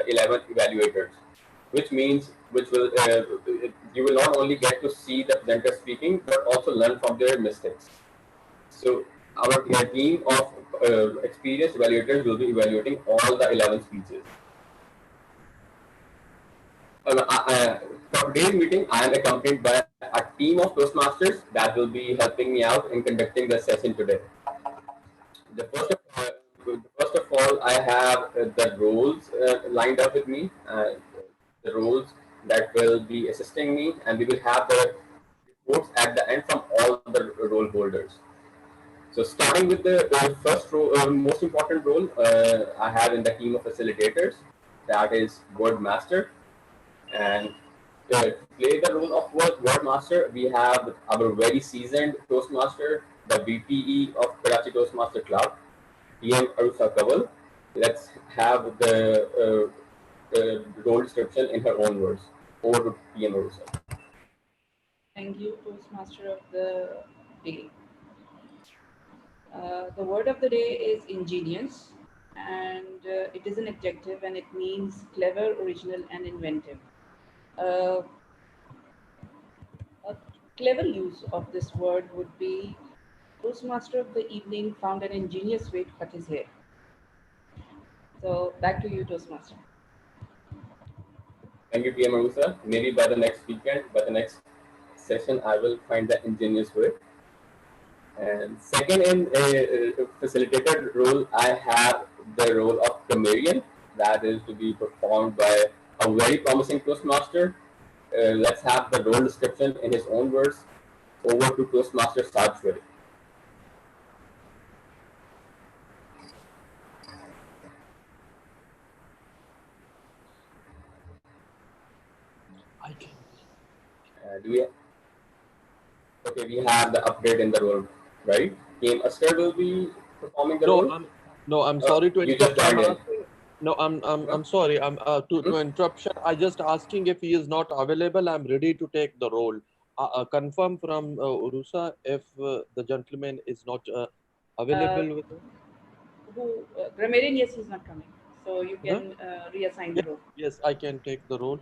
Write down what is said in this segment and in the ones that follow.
11 evaluators, which means you will not only get to see the presenter speaking, but also learn from their mistakes. So our team of experienced evaluators will be evaluating all the 11 speeches. For today's meeting, I am accompanied by a team of Toastmasters that will be helping me out in conducting the session today. The first of all, I have the roles lined up with me, the roles that will be assisting me, and we will have the reports at the end from all the role holders. So starting with the first role, most important role I have in the team of facilitators, that is word master. And to play the role of word master, we have our very seasoned Toastmaster, the VPE of Karachi Toastmaster Club, PM Arusa Kaval. Let's have the role description in her own words. Over to PM Arusa. Thank you, Toastmaster of the day. The word of the day is ingenious, and it is an adjective, and it means clever, original, and inventive. Uh, a clever use of this word would be Toastmaster of the evening found an ingenious way to cut his hair. So back to you, Toastmaster. Thank you, PM Arusa. Maybe by the next weekend, by the next session, I will find the ingenious way. And second in facilitator role, I have the role of grammarian, that is to be performed by a very promising Toastmaster. Let's have the role description in his own words. Over to Toastmaster Sajwari. I can. Okay, we have the update in the role, right? Team Aster will be performing the role. I'm sorry to You just interrupt. joined in. I'm sorry. I'm to interruption. I just asking if he is not available. I'm ready to take the role. Confirm from Urusa if the gentleman is not available with him. Grammarian, yes, he's not coming. So you Huh? can reassign the Yes, role. yes, I can take the role.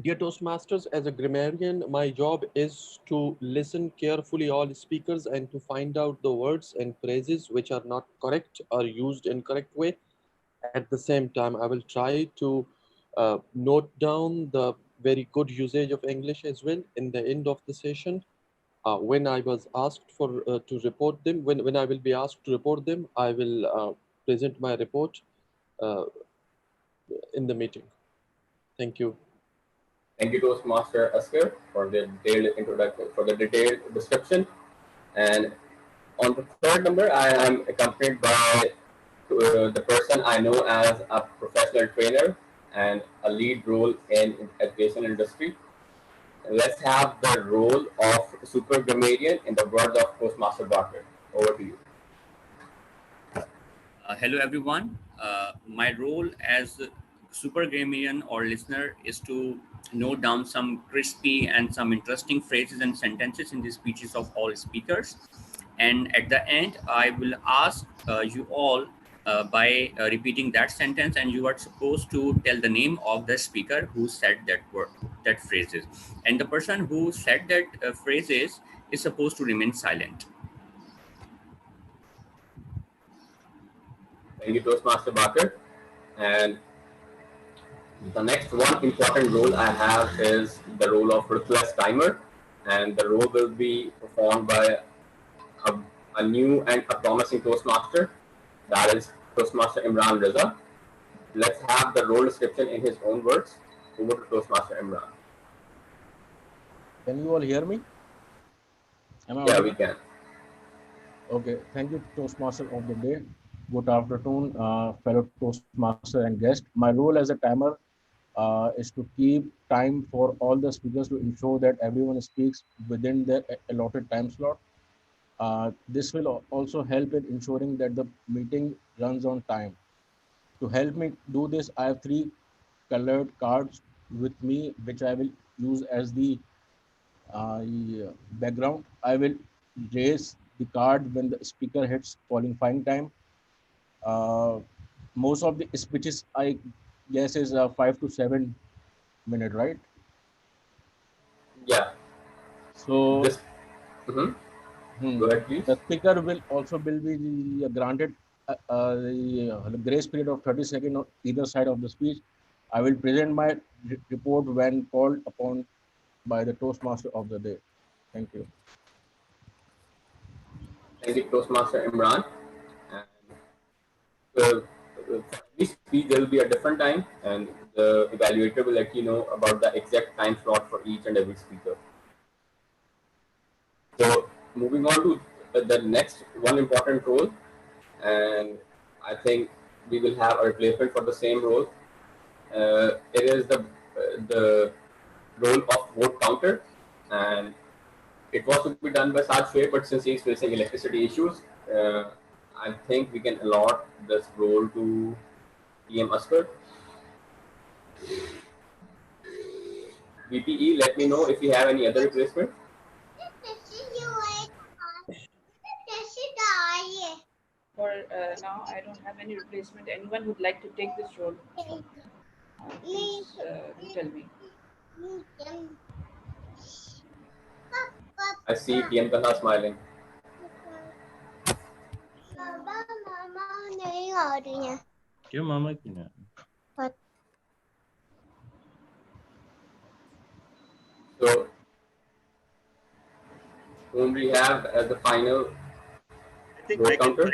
Dear Toastmasters, as a grammarian, my job is to listen carefully all speakers and to find out the words and phrases which are not correct or used in correct way. At the same time, I will try to note down the very good usage of English as well in the end of the session. When I was asked for to report them, when I will be asked to report them, I will present my report uh, in the meeting. Thank you. Thank you, Toastmaster Asker, for the detailed introduction, for the detailed description. And on the third number, I am accompanied by the person I know as a professional trainer and a lead role in education industry. Let's have the role of super grammarian in the words of Toastmaster Barker. Over to you. Hello, everyone. My role as super grammarian or listener is to note down some crispy and some interesting phrases and sentences in the speeches of all speakers. And at the end, I will ask you all by repeating that sentence, and you are supposed to tell the name of the speaker who said that word, that phrases. And the person who said that phrases is supposed to remain silent. Thank you, Toastmaster Barker. And the next one important role I have is the role of ruthless timer, and the role will be performed by a, a new and a promising Toastmaster, that is Toastmaster Imran Reza. Let's have the role description in his own words. Over to Toastmaster Imran. Can you all hear me? Am I Yeah, audible? we can. Okay, thank you, Toastmaster of the day. Good afternoon, fellow Toastmaster and guest. My role as a timer is to keep time for all the speakers to ensure that everyone speaks within their allotted time slot. This will also help in ensuring that the meeting runs on time. To help me do this, I have three colored cards with me, which I will use as the background. I will raise the card when the speaker hits qualifying time. Uh, most of the speeches I guess is 5 to 7 minutes, right? Yeah. So This. Mhm. hmm, Go ahead, please. the speaker will be granted the grace period of 30 seconds on either side of the speech. I will present my report when called upon by the Toastmaster of the day. Thank you. Thank you, Toastmaster Imran. And for every speech, there will be a different time, and the evaluator will let you know about the exact time slot for each and every speaker. So, moving on to the next one important role, and I think we will have a replacement for the same role. It is the role of vote counter, and it was to be done by Saj Shoaib, but since he's facing electricity issues, uh, I think we can allot this role to PM Asper. BPE, let me know if you have any other replacement. For now, I don't have any replacement. Anyone who'd like to take this role, please do tell me. I see PM Talha smiling. क्यों मामा की ना So, whom we have as the final I think vote counter?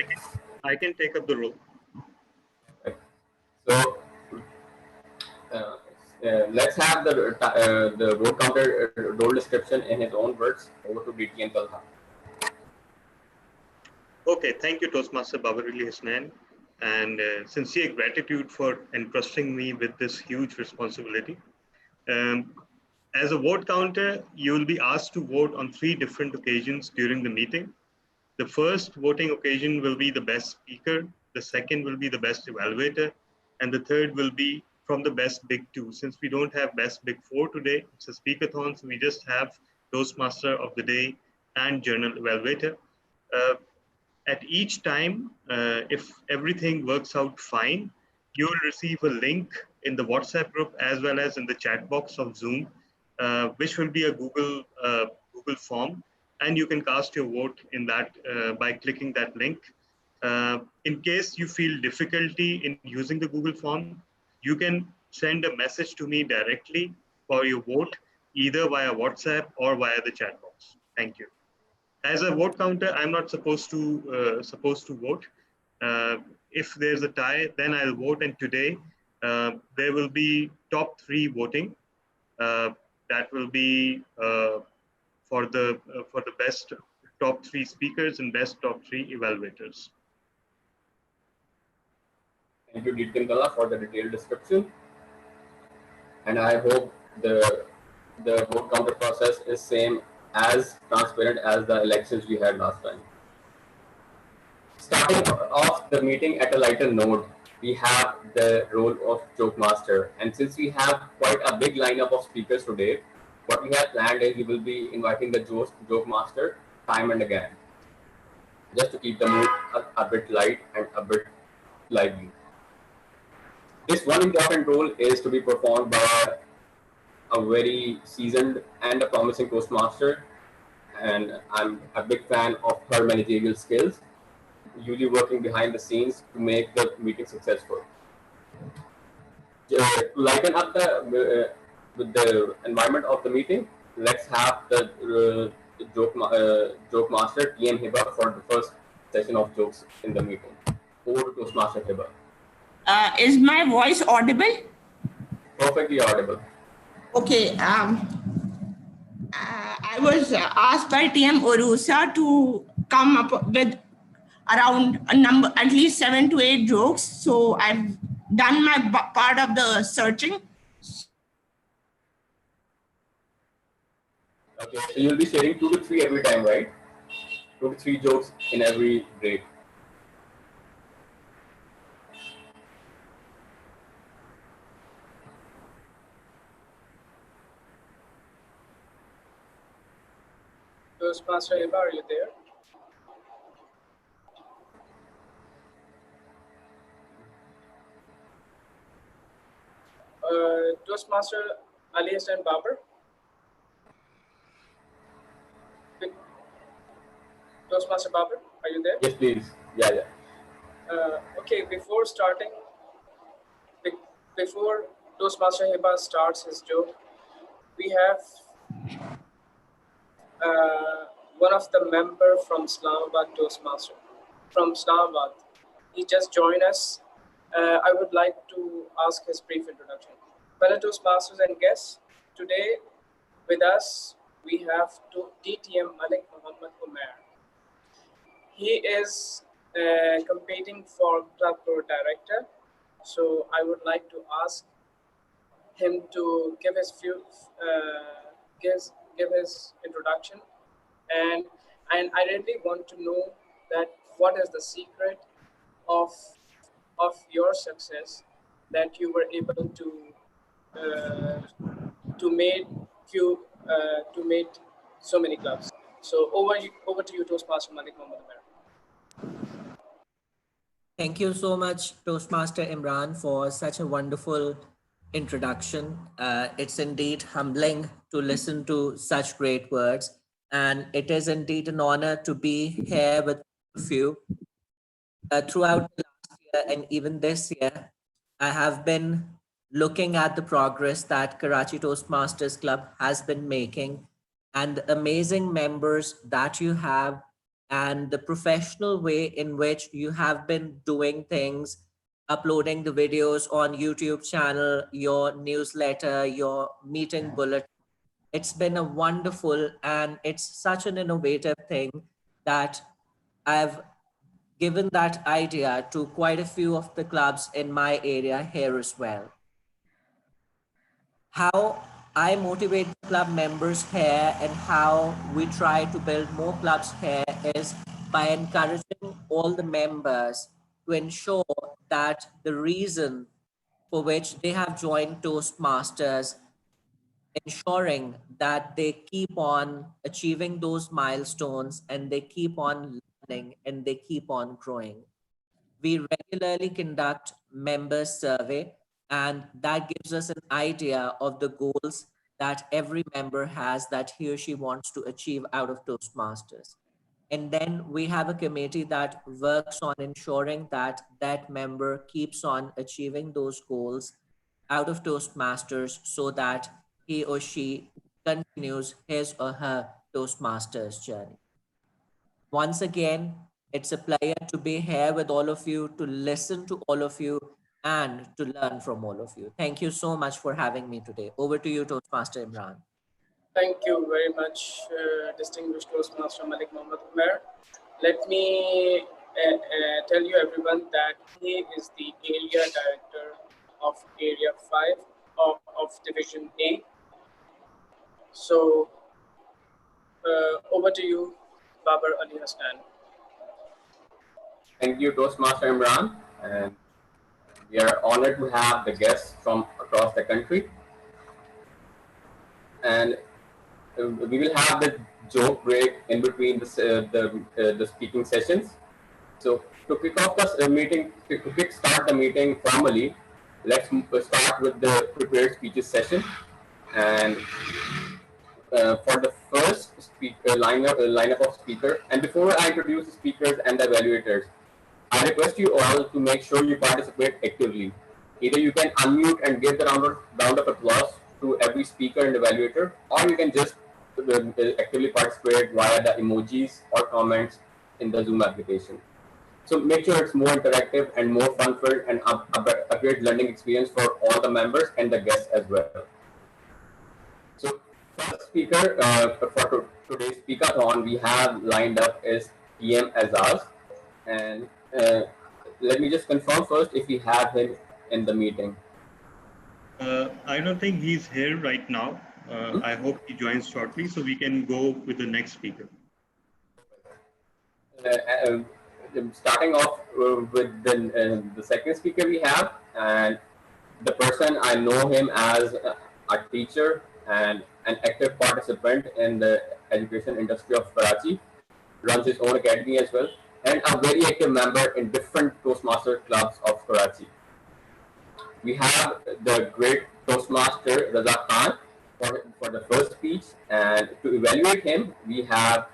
I can take up the role. Right. So, uh, let's have the vote counter role description in his own words. Over to DTM Talha. Okay, thank you, Toastmaster Babaruli Hasnan, and sincere gratitude for entrusting me with this huge responsibility. Um, as a vote counter, you will be asked to vote on 3 different occasions during the meeting. The first voting occasion will be the best speaker, the second will be the best evaluator, and the third will be from the best big two. Since we don't have best big four today, it's a speakathon, so we just have Toastmaster of the day and journal evaluator. Uh, at each time, if everything works out fine, you will receive a link in the WhatsApp group as well as in the chat box of Zoom, which will be a Google form, and you can cast your vote in that by clicking that link. In case you feel difficulty in using the Google form, you can send a message to me directly for your vote, either via WhatsApp or via the chat box. Thank you. As a vote counter, I'm not supposed to vote. Uh, if there's a tie, then I'll vote. And today, there will be top 3 voting. Uh, that will be for the best top 3 speakers and best top 3 evaluators. Thank you, DTM Talha, for the detailed description. And I hope the vote counter process is same as transparent as the elections we had last time. Starting off the meeting at a lighter note, we have the role of joke master, and since we have quite a big lineup of speakers today, what we have planned is we will be inviting the joke master time and again, just to keep the mood a bit light and a bit lively. This one important role is to be performed by a very seasoned and a promising Toastmaster, and I'm a big fan of her managerial skills, usually working behind the scenes to make the meeting successful. To lighten up with the environment of the meeting, let's have the joke master TM Hiba for the first session of jokes in the meeting. Over to Toastmaster Hiba. Is my voice audible? Perfectly audible. Okay. I was asked by TM Orusa to come up with around a number, at least 7 to 8 jokes. So I've done my part of the searching. Okay, so you'll be sharing 2 to 3 every time, right? 2 to 3 jokes in every break. Toastmaster Eva, are you there? Toastmaster Ali Hassan Babar. Toastmaster Babar, are you there? Yes, please. Yeah, yeah. Okay, before starting, before Toastmaster Heba starts his joke, we have one of the member from Islamabad Toastmaster, from Islamabad. He just joined us. I would like to ask his brief introduction. Fellow Toastmasters and guests, today with us we have DTM Malik Muhammad Umair. He is competing for Club Tour Director. So I would like to ask him to give his give his introduction, and I really want to know that what is the secret of your success that you were able uh, to make to make so many clubs. So over to you, Toastmaster Malik Mohammed Umair. Thank you so much, Toastmaster Imran, for such a wonderful introduction. It's indeed humbling to listen to such great words, and it is indeed an honor to be here with all of you. Throughout the last year and even this year, I have been looking at the progress that Karachi Toastmasters Club has been making and the amazing members that you have and the professional way in which you have been doing things, uploading the videos on YouTube channel, your newsletter, your meeting bulletin. It's been a wonderful and it's such an innovative thing that I've given that idea to quite a few of the clubs in my area here as well. How I motivate the club members here and how we try to build more clubs here is by encouraging all the members to ensure that the reason for which they have joined Toastmasters, ensuring that they keep on achieving those milestones and they keep on learning and they keep on growing. We regularly conduct member survey, and that gives us an idea of the goals that every member has that he or she wants to achieve out of Toastmasters. And then we have a committee that works on ensuring that that member keeps on achieving those goals out of Toastmasters so that he or she continues his or her Toastmasters journey. Once again, it's a pleasure to be here with all of you, to listen to all of you, and to learn from all of you. Thank you so much for having me today. Over to you, Toastmaster Imran. Thank you very much, distinguished Toastmaster Malik Mohammed Umair. Let me tell you everyone that he is the area director of Area 5 of Division A. So over to you, Babar Ali Hassan. Thank you, Toastmaster Imran. And we are honored to have the guests from across the country. And we will have the joke break in between the speaking sessions. So to kick off the meeting, to kickstart the meeting formally, let's start with the prepared speeches session. And for the first speaker lineup of speakers, and before I introduce the speakers and the evaluators, I request you all to make sure you participate actively. Either you can unmute and give the round of applause to every speaker and evaluator, or you can just actively participate via the emojis or comments in the Zoom application. So make sure it's more interactive and more fun-filled and a great learning experience for all the members and the guests as well. So first speaker for today's speaker-thon we have lined up is TM Azaz, and let me just confirm first if we have him in the meeting. I don't think he's here right now. I hope he joins shortly so we can go with the next speaker. Starting off with the second speaker we have, and the person I know him as a teacher and an active participant in the education industry of Karachi, runs his own academy as well, and a very active member in different Toastmaster clubs of Karachi. We have the great Toastmaster Raza Khan for the first speech. And to evaluate him, we have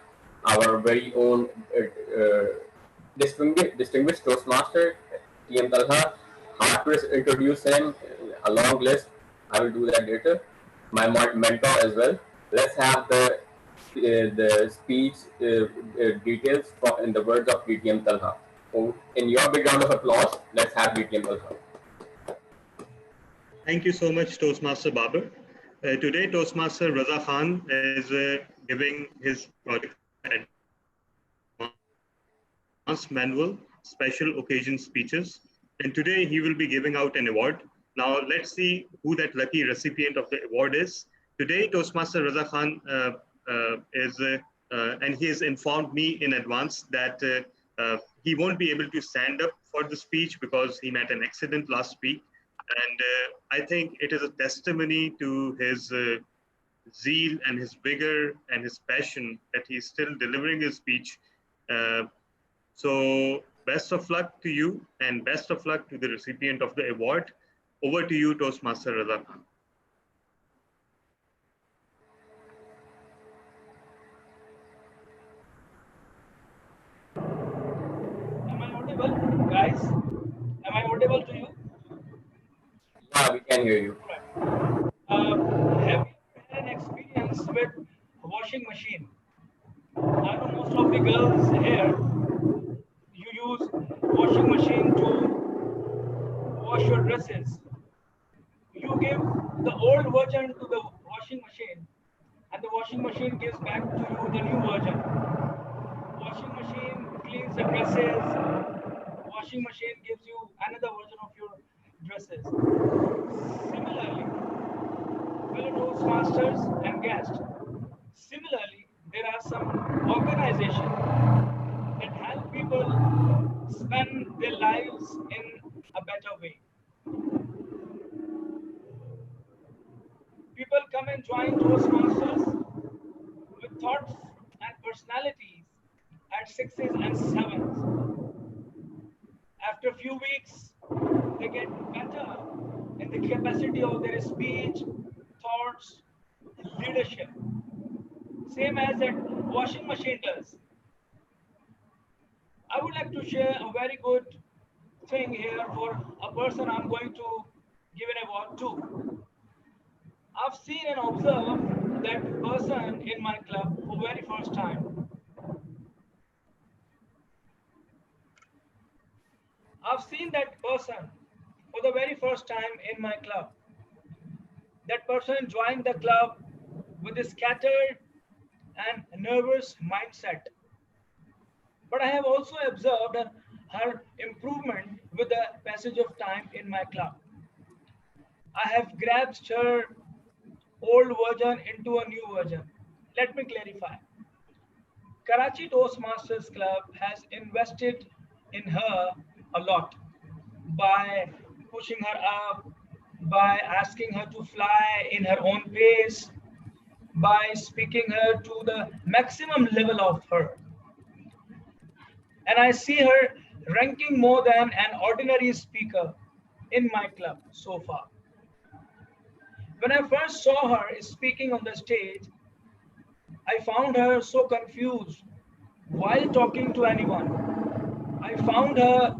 our very own distinguished Toastmaster, TM Talha. Hard to introduce him, a long list. I will do that later. My mentor as well. Let's have the speech details in the words of DTM Talha. So, in your big round of applause, let's have DTM Talha. Thank you so much, Toastmaster Babar. Today, Toastmaster Raza Khan is giving his project Advanced Manual Special Occasion Speeches. And today he will be giving out an award. Now let's see who that lucky recipient of the award is. Today, Toastmaster Raza Khan and he has informed me in advance that he won't be able to stand up for the speech because he met an accident last week. And I think it is a testimony to his zeal and his vigor and his passion that he's still delivering his speech. So best of luck to you and best of luck to the recipient of the award. Over to you, Toastmaster Raza Khan. Am I audible, guys? Am I audible to you? Yeah, we can hear you. Have you had an experience with a washing machine? I know most of the girls here, you use washing machine to wash your dresses. You give the old version to the washing machine, and the washing machine gives back to you the new version. Washing machine cleans the dresses. Washing machine gives you another version of your dresses. Similarly, fellow Toastmasters and guests, similarly, there are some organizations that help people spend their lives in a better way. People come and join Toastmasters with thoughts and personalities at 6s and 7s. After a few weeks, they get better in the capacity of their speech, thoughts, leadership. Same as that washing machine does. I would like to share a very good thing here for a person I'm going to give an award to. I've seen and observed that person in my club for very first time. I've seen that person for the very first time in my club. That person joined the club with a scattered and nervous mindset. But I have also observed her improvement with the passage of time in my club. I have grasped her old version into a new version. Let me clarify. Karachi Toastmasters Club has invested in her a lot by pushing her up, by asking her to fly in her own pace, by speaking her to the maximum level of her. And I see her ranking more than an ordinary speaker in my club so far. When I first saw her speaking on the stage, I found her so confused while talking to anyone. I found her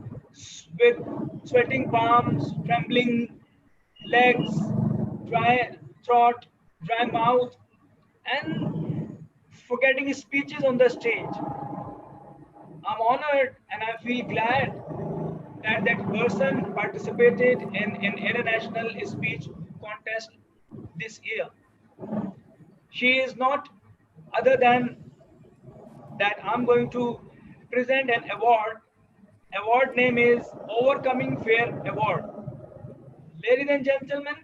with sweating palms, trembling legs, dry throat, dry mouth, and forgetting speeches on the stage. I'm honored and I feel glad that that person participated in an international speech contest this year. She is not other than that I'm going to present an award. Award name is Overcoming Fear Award. Ladies and gentlemen,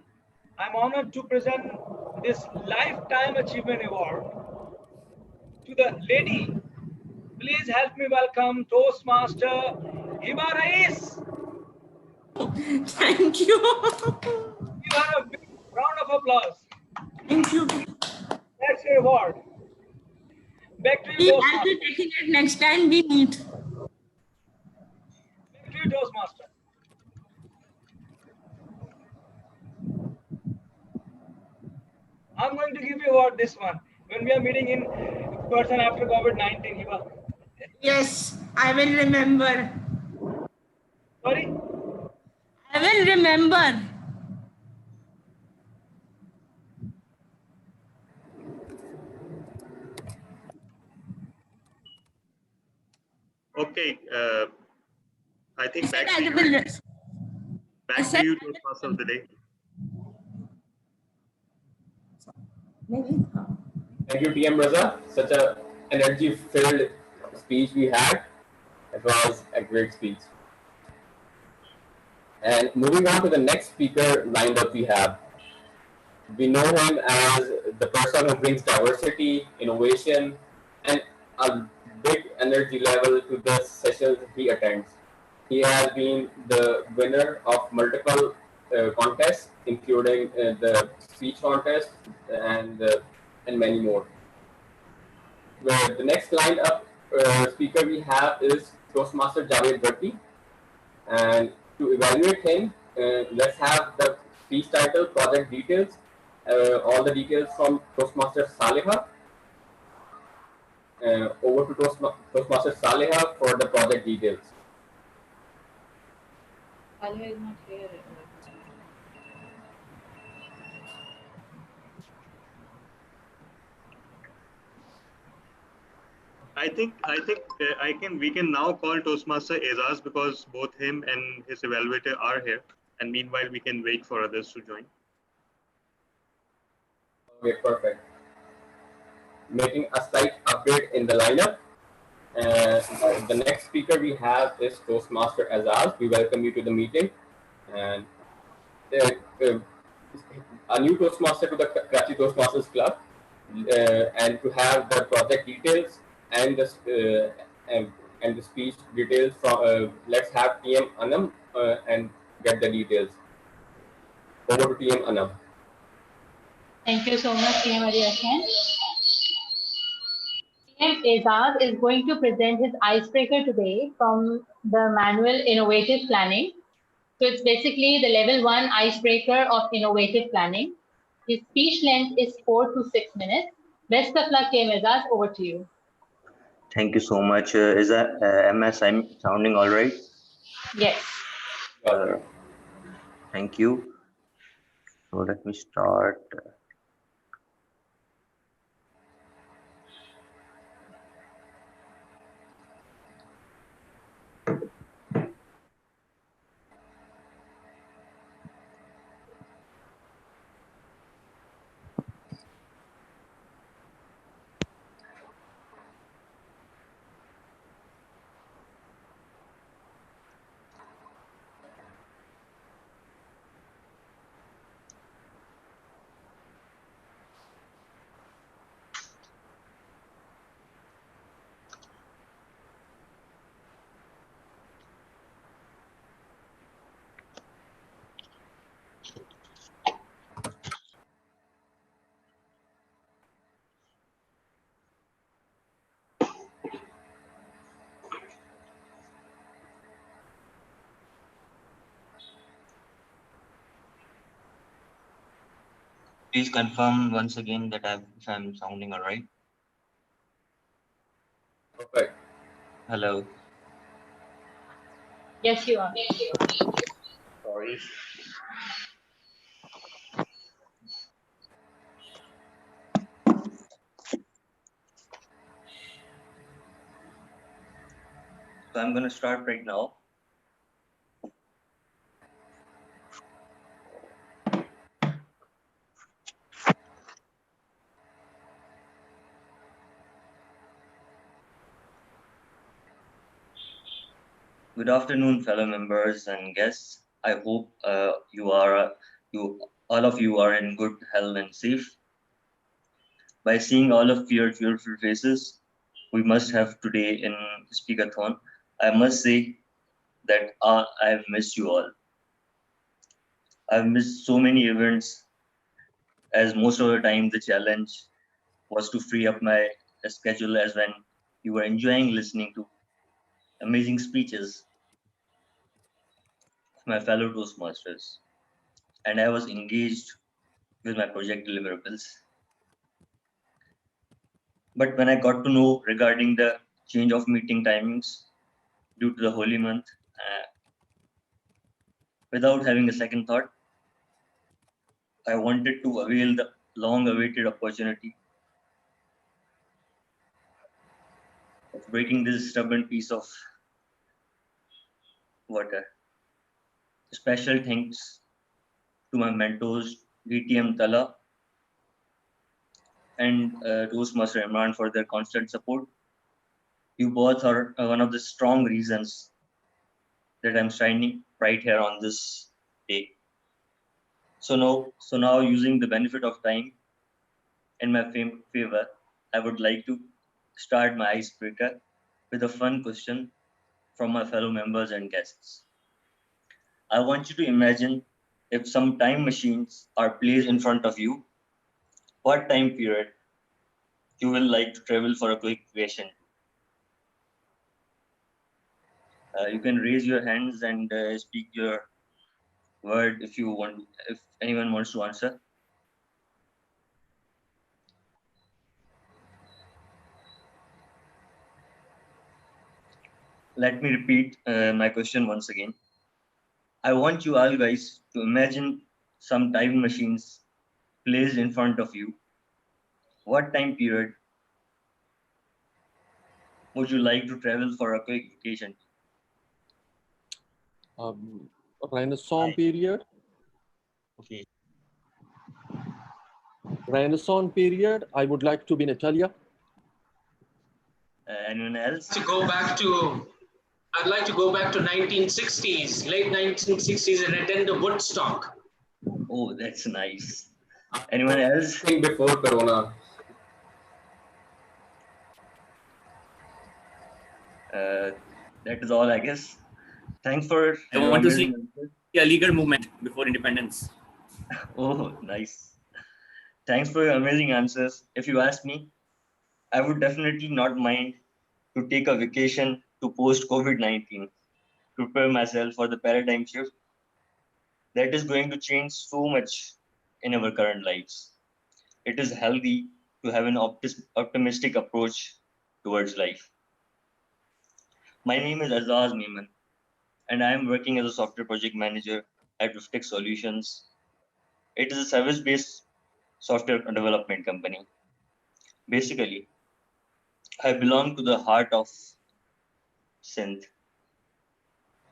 I'm honored to present this Lifetime Achievement Award to the lady. Please help me welcome Toastmaster Hiba Rais. Thank you. Give her a big round of applause. Thank you. That's your award. Back to you, I'll Toastmaster. be taking it next time we meet. Back to you, Toastmaster. I'm going to give you award this one when we are meeting in person after COVID-19. Hiba. Yes, I will remember. Sorry. I will remember. Okay, I I think said back to I you. will. I Back to said you, I Toastmaster of will. the day. Maybe. Thank you, TM Raza. Such a energy-filled speech we had. It was a great speech. And moving on to the next speaker lined up we have. We know him as the person who brings diversity, innovation, and a big energy level to the sessions he attends. He has been the winner of multiple contests, including the speech contest and uh, and many more. The next lineup speaker we have is Toastmaster Javed Bhatti, and to evaluate him, let's have the speech title, project details, all the details from Toastmaster Saleha. Over to Toastmaster Saleha for the project details. Alia is not here. We can now call Toastmaster Azaz because both him and his evaluator are here. And meanwhile, we can wait for others to join. Okay, perfect. Making a slight upgrade in the lineup. The next speaker we have is Toastmaster Azaz. We welcome you to the meeting. And uh, uh, a new Toastmaster to the Karachi Toastmasters Club, and to have the project details and the speech details from. Let's have TM Anam and get the details. Over to TM Anam. Thank you so much, TM Ariakan. TM Azaz is going to present his icebreaker today from the manual Innovative Planning. So it's basically the level 1 icebreaker of innovative planning. His speech length is 4 to 6 minutes. Best of luck, TM Azaz. Over to you. Thank you so much. Is that am I sounding all right? Yes. Thank you. So let me start. Please confirm once again that if I'm sounding all right. Perfect. Hello. Yes, you are. Sorry. So I'm going to start right now. Good afternoon, fellow members and guests. I hope all of you are in good health and safe. By seeing all of your cheerful faces, we must have today in Speakathon. I must say that I've missed you all. I've missed so many events, as most of the time the challenge was to free up my schedule as when you were enjoying listening to amazing speeches of my fellow Toastmasters, and I was engaged with my project deliverables. But when I got to know regarding the change of meeting timings due to the holy month, without having a second thought, I wanted to avail the long-awaited opportunity of breaking this stubborn piece of water. Special thanks to my mentors, DTM Tala and Toastmaster Imran for their constant support. You both are one of the strong reasons that I'm shining right here on this day. So now using the benefit of time in my favor, I would like to start my icebreaker with a fun question from my fellow members and guests. I want you to imagine if some time machines are placed in front of you, what time period you will like to travel for a quick vacation. You can raise your hands and speak your word if you want, if anyone wants to answer. Let me repeat my question once again. I want you all guys to imagine some time machines placed in front of you. What time period would you like to travel for a quick vacation? Renaissance period. Okay. Renaissance period. I would like to be in Italia. Anyone else? I'd like to go back to 1960s, late 1960s, and attend the Woodstock. Oh, that's nice. Anyone else? I think before Corona. That is all, I guess. Thanks for. I want to see a legal movement before independence. Oh, nice. Thanks for your amazing answers. If you ask me, I would definitely not mind to take a vacation to post COVID-19, prepare myself for the paradigm shift that is going to change so much in our current lives. It is healthy to have an optimistic approach towards life. My name is Azaz Meeman, and I am working as a software project manager at Riftec Solutions. It is a service-based software development company. Basically, I belong to the heart of Sindh,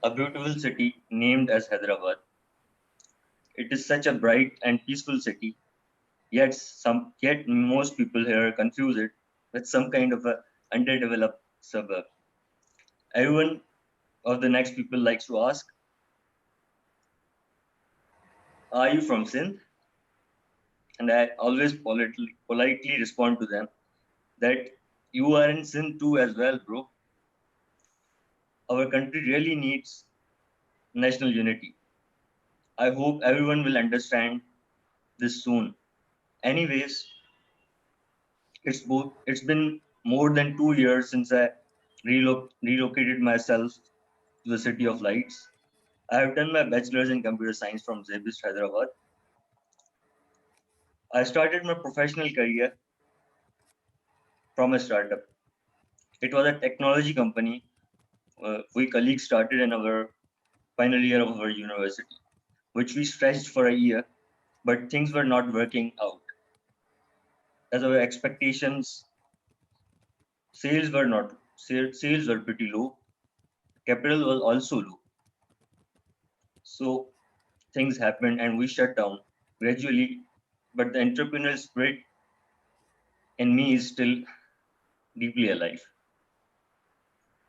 a beautiful city named as Hyderabad. It is such a bright and peaceful city, yet most people here confuse it with some kind of a underdeveloped suburb. Everyone of the next people likes to ask, "Are you from Sindh?" And I always politely respond to them that you are in Sindh too as well, bro. Our country really needs national unity. I hope everyone will understand this soon. Anyways, it's been more than 2 years since I relocated myself to the City of Lights. I have done my bachelor's in computer science from Zebist, Hyderabad. I started my professional career from a startup. It was a technology company we colleagues started in our final year of our university, which we stretched for a year, but things were not working out. As our expectations, sales were pretty low. Capital was also low. So things happened and we shut down gradually, but the entrepreneurial spirit in me is still deeply alive.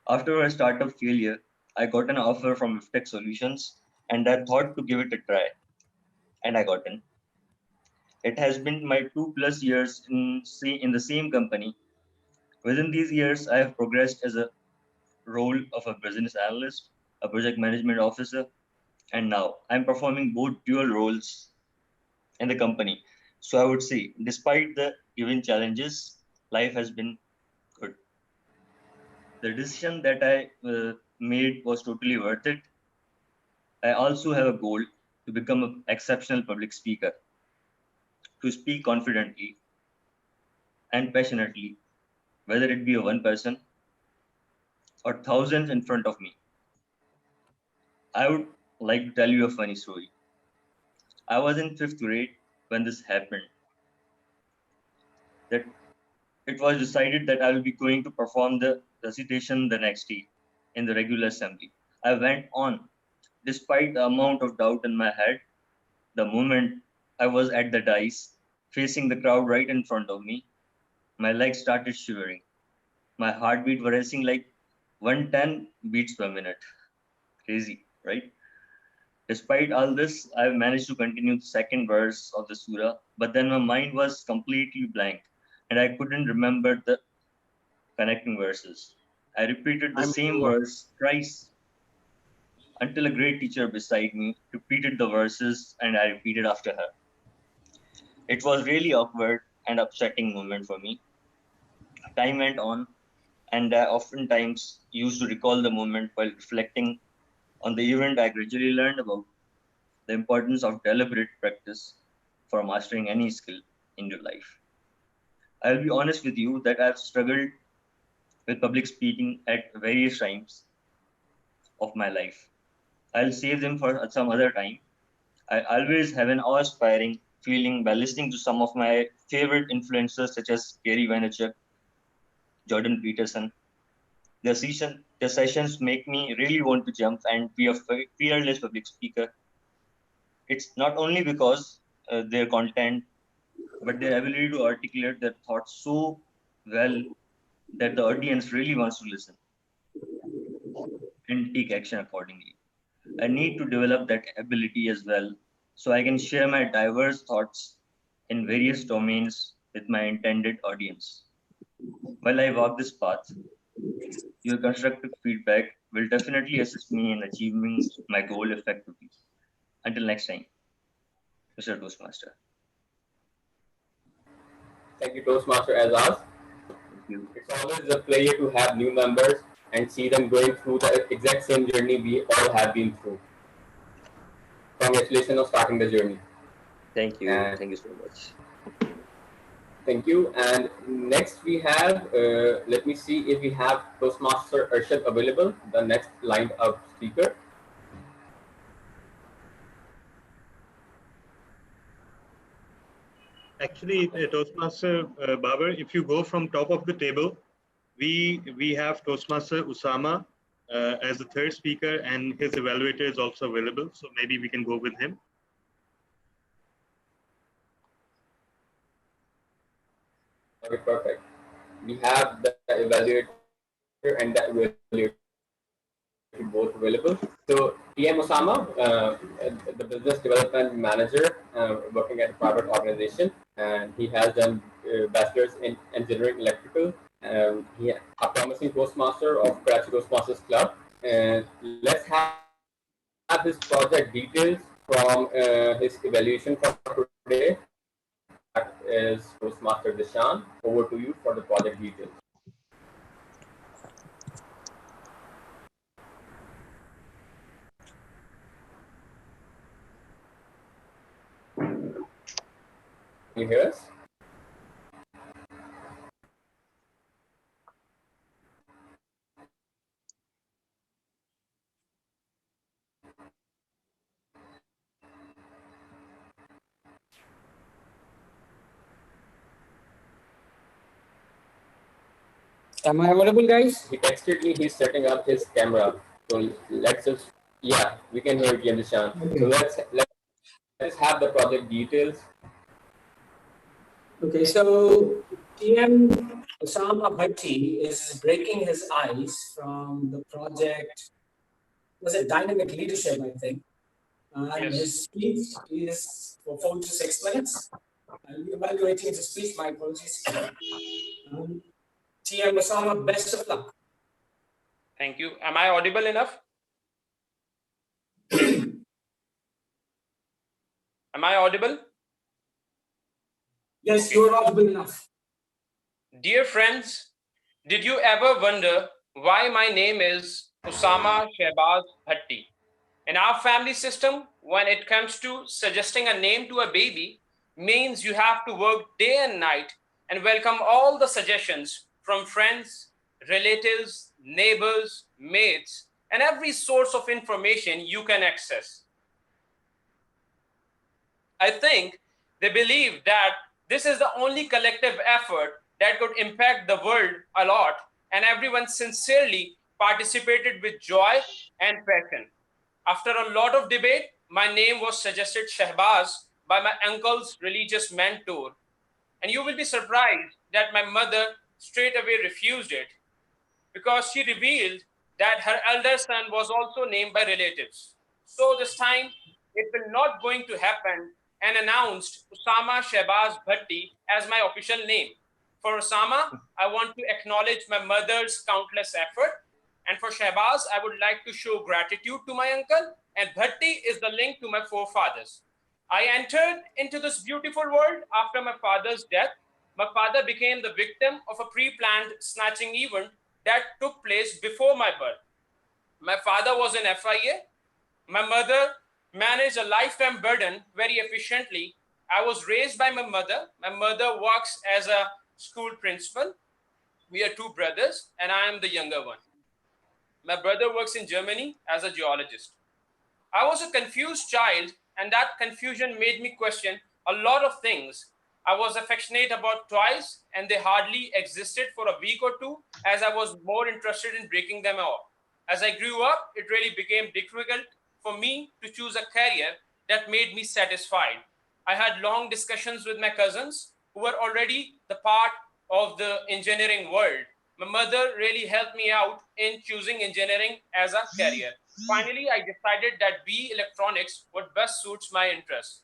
After a startup failure, I got an offer from Riftec Solutions and I thought to give it a try, and I got in. It has been my 2+ years in the same company. Within these years, I have progressed as a role of a business analyst, a project management officer, and now I'm performing both dual roles in the company. So I would say, despite the given challenges, life has been good. The decision that I made was totally worth it. I also have a goal to become an exceptional public speaker, to speak confidently and passionately whether it be a one person or thousands in front of me. I would like to tell you a funny story. I was in fifth grade when this happened. That it was decided that I will be going to perform the recitation the next day in the regular assembly. I went on, despite the amount of doubt in my head. The moment I was at the dais, facing the crowd right in front of me, my legs started shivering. My heartbeat was racing like 110 beats per minute. Crazy, right? Despite all this, I managed to continue the second verse of the surah, but then my mind was completely blank and I couldn't remember the connecting verses. I repeated the I'm same verse thrice until a great teacher beside me repeated the verses and I repeated after her. It was really awkward and upsetting moment for me. Time went on, and I oftentimes used to recall the moment while reflecting on the event. I gradually learned about the importance of deliberate practice for mastering any skill in your life. I'll be honest with you that I've struggled with public speaking at various times of my life. I'll save them for some other time. I always have an awe-inspiring feeling by listening to some of my favorite influencers such as Gary Vaynerchuk, Jordan Peterson. The sessions make me really want to jump and be a fearless public speaker. It's not only because their content, but their ability to articulate their thoughts so well that the audience really wants to listen and take action accordingly. I need to develop that ability as well so I can share my diverse thoughts in various domains with my intended audience. While I walk this path, your constructive feedback will definitely assist me in achieving my goal effectively. Until next time, Mr. Toastmaster. Thank you, Toastmaster Azaz. Thank you. It's always a pleasure to have new members and see them going through the exact same journey we all have been through. Congratulations on starting the journey. Thank you. And Thank you so much. thank you. And next we have, let me see if we have Toastmaster Arshad available, the next lined up speaker. Actually, Toastmaster Babar, if you go from top of the table, we have Toastmaster Usama as the third speaker, and his evaluator is also available. So maybe we can go with him. Okay, perfect. We have the evaluator and the evaluator both available. So TM Osama, the business development manager working at a private organization, and he has done bachelor's in engineering electrical. He a promising Toastmaster of Karachi Toastmasters Club. And let's have his project details from his evaluation for today. That is Toastmaster Dishan. Over to you for the project details. Can you hear us? Am I audible, guys? He texted me he's setting up his camera. So let's just, yeah, we can hear you, Nishan. Okay. So let's have the project details. Okay, so TM Osama Bhatti is breaking his ice from the project, was it Dynamic Leadership, I think. And his speech is for 4 to 6 minutes. I'll be evaluating his speech, my apologies. TM Osama, best of luck. Thank you. Am I audible enough? Am I audible? Yes, you're audible enough. Dear friends, did you ever wonder why my name is Usama Shehbaz Bhatti? In our family system, when it comes to suggesting a name to a baby, means you have to work day and night and welcome all the suggestions from friends, relatives, neighbors, mates, and every source of information you can access. I think they believe that this is the only collective effort that could impact the world a lot, and everyone sincerely participated with joy and passion. After a lot of debate, my name was suggested Shehbaz by my uncle's religious mentor. And you will be surprised that my mother straight away refused it because she revealed that her elder son was also named by relatives. So this time it will not going to happen, and announced Usama Shehbaz Bhatti as my official name. For Osama, I want to acknowledge my mother's countless effort. And for Shehbaz, I would like to show gratitude to my uncle. And Bhatti is the link to my forefathers. I entered into this beautiful world after my father's death. My father became the victim of a pre-planned snatching event that took place before my birth. My father was an FIA. My mother managed a lifetime burden very efficiently. I was raised by my mother. My mother works as a school principal. We are two brothers, and I am the younger one. My brother works in Germany as a geologist. I was a confused child, and that confusion made me question a lot of things. I was affectionate about toys, and they hardly existed for a week or two, as I was more interested in breaking them off. As I grew up, it really became difficult for me to choose a career that made me satisfied. I had long discussions with my cousins who were already the part of the engineering world. My mother really helped me out in choosing engineering as a career. Finally, I decided that BE electronics would best suits my interests.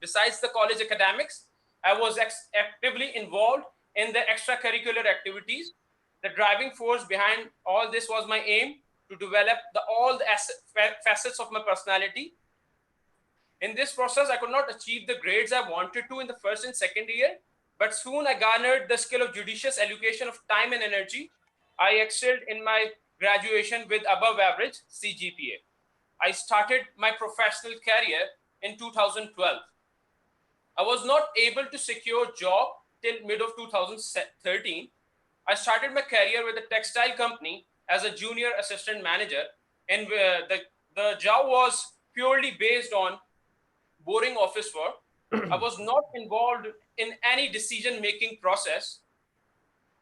Besides the college academics, I was actively involved in the extracurricular activities. The driving force behind all this was my aim to develop all the facets of my personality. In this process, I could not achieve the grades I wanted to in the first and second year, but soon I garnered the skill of judicious allocation of time and energy. I excelled in my graduation with above average CGPA. I started my professional career in 2012. I was not able to secure a job till mid of 2013. I started my career with a textile company as a junior assistant manager, and the job was purely based on boring office work. I was not involved in any decision-making process.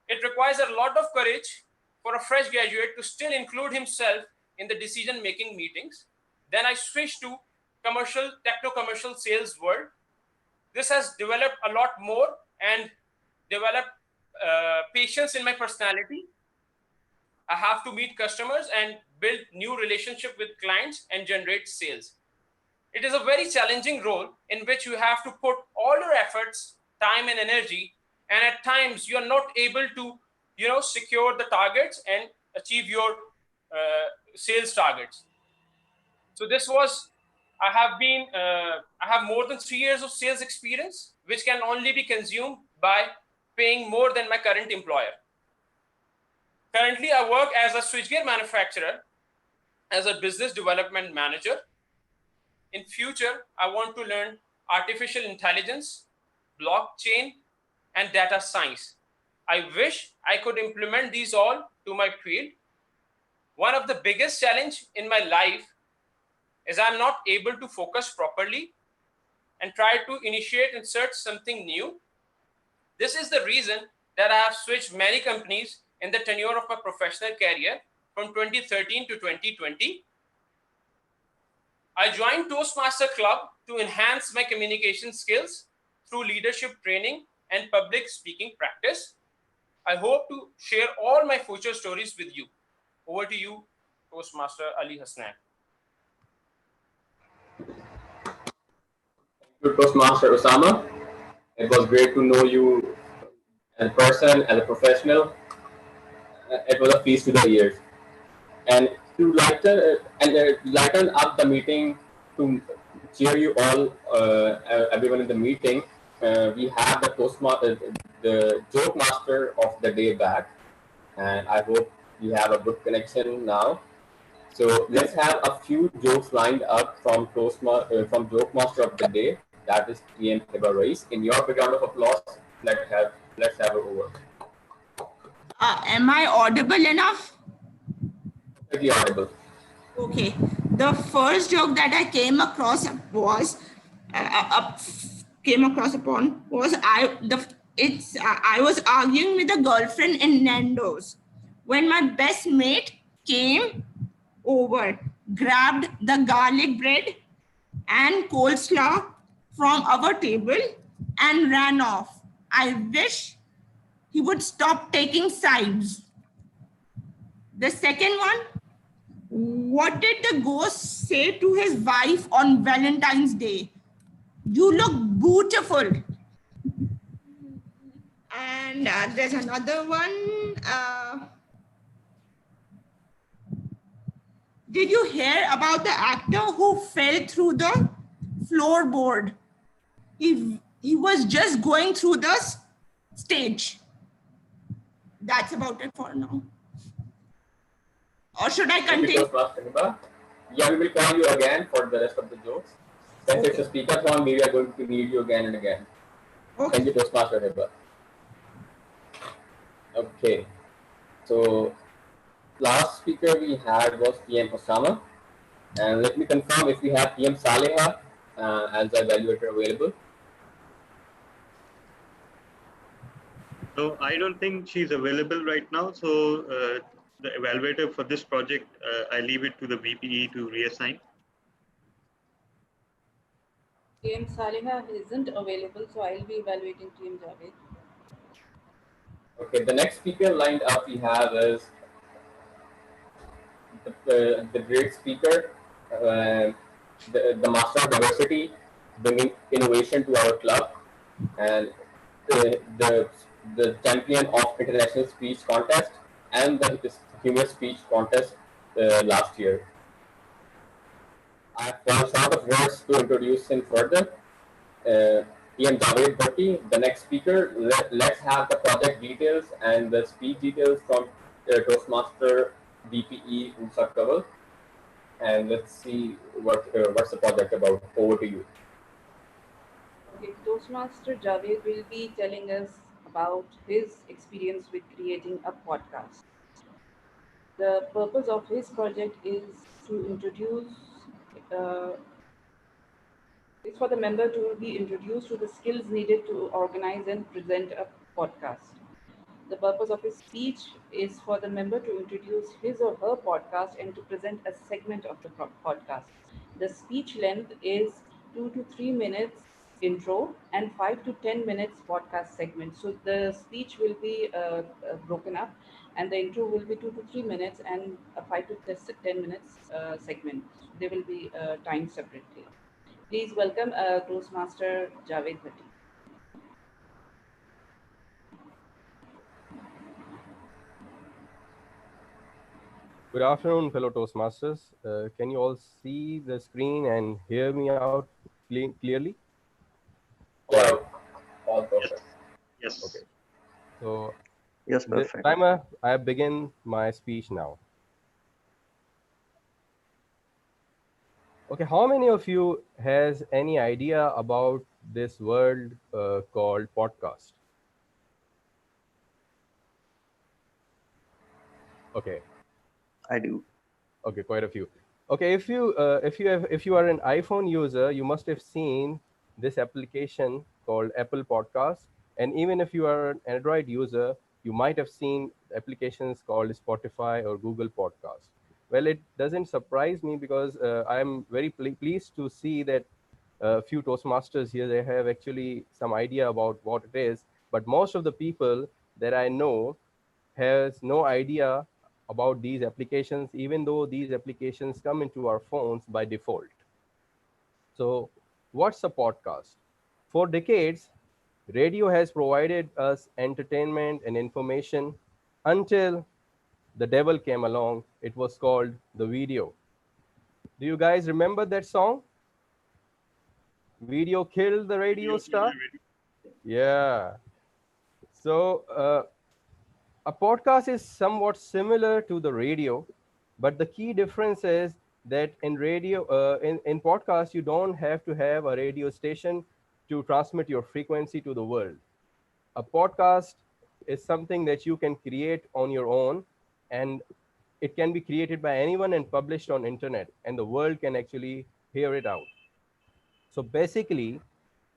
It requires a lot of courage for a fresh graduate to still include himself in the decision-making meetings. Then I switched to techno-commercial sales world. This has developed a lot more and developed patience in my personality. I have to meet customers and build new relationship with clients and generate sales. It is a very challenging role in which you have to put all your efforts, time and energy, and at times you are not able to, secure the targets and achieve your sales targets. So I have more than 3 years of sales experience, which can only be consumed by paying more than my current employer. Currently, I work as a switchgear manufacturer, as a business development manager. In future, I want to learn artificial intelligence, blockchain, and data science. I wish I could implement these all to my field. One of the biggest challenge in my life is I'm not able to focus properly and try to initiate and search something new. This is the reason that I have switched many companies in the tenure of my professional career from 2013 to 2020. I joined Toastmaster Club to enhance my communication skills through leadership training and public speaking practice. I hope to share all my future stories with you. Over to you, Toastmaster Ali Hasnan. Thank you, Toastmaster Osama. It was great to know you as a person, as a professional. It was a feast to the ears. And to lighten up the meeting, to cheer you all, everyone in the meeting, we have the joke master of the day back, and I hope we have a good connection now. So let's have a few jokes lined up from joke master of the day. That is TM Hiba Rais. In your big round of applause, let's have it over. Am I audible enough? Perfectly audible. Okay. The first joke that I came across was came across upon was I was arguing with a girlfriend in Nando's when my best mate came over, grabbed the garlic bread and coleslaw from our table and ran off. I wish he would stop taking sides. The second one, what did the ghost say to his wife on Valentine's Day? You look beautiful. And there's another one. Did you hear about the actor who fell through the floorboard? He was just going through the stage. That's about it for now. Or should I continue? Yeah, we will call you again for the rest of the jokes. Since it's a speaker-thon, we are going to need you again and again. Okay. Thank you, Toastmaster Heba. Okay, so last speaker we had was PM Osama. And let me confirm if we have PM Saleha as the evaluator available. No, I don't think she's available right now. So the evaluator for this project, I leave it to the VPE to reassign. TM Saleha isn't available, so I'll be evaluating TM Javed. Okay, the next speaker lined up we have is the great speaker, the master of diversity, bringing innovation to our club, and the champion of international speech contest and the humor speech contest last year. I have short of words to introduce him further. PM Javed Bhatti, the next speaker. Let's have the project details and the speech details from Toastmaster DPE Usa Kaval. And let's see what's the project about. Over to you. Okay, Toastmaster Javed will be telling us about his experience with creating a podcast. The purpose of his project is to introduce, uh, is for the member to be introduced to the skills needed to organize and present a podcast. The purpose of his speech is for the member to introduce his or her podcast and to present a segment of the podcast. The speech length is 2 to 3 minutes intro and 5 to 10 minutes podcast segment. So the speech will be broken up, and the intro will be 2 to 3 minutes and a 5 to 10 minutes segment. They will be timed separately. Please welcome Toastmaster Javed Bhatti. Good afternoon, fellow Toastmasters. Can you all see the screen and hear me out clearly? Yeah, all perfect. Yes. Okay. So, Yes, the perfect. timer, I begin my speech now. Okay, how many of you has any idea about this word called podcast? Okay. I do. Okay, quite a few. Okay, if you are an iPhone user, you must have seen this application called Apple Podcast, and even if you are an Android user, you might have seen applications called Spotify or Google Podcast. Well, it doesn't surprise me because I'm very pleased to see that a few Toastmasters here, they have actually some idea about what it is, but most of the people that I know has no idea about these applications, even though these applications come into our phones by default. So what's a podcast? For decades, radio has provided us entertainment and information until the devil came along. It was called the video. Do you guys remember that song? Video killed the radio star? Yeah. So a podcast is somewhat similar to the radio, but the key difference is that in radio, in podcast, you don't have to have a radio station to transmit your frequency to the world. A podcast is something that you can create on your own, and it can be created by anyone and published on internet, and the world can actually hear it out. So basically,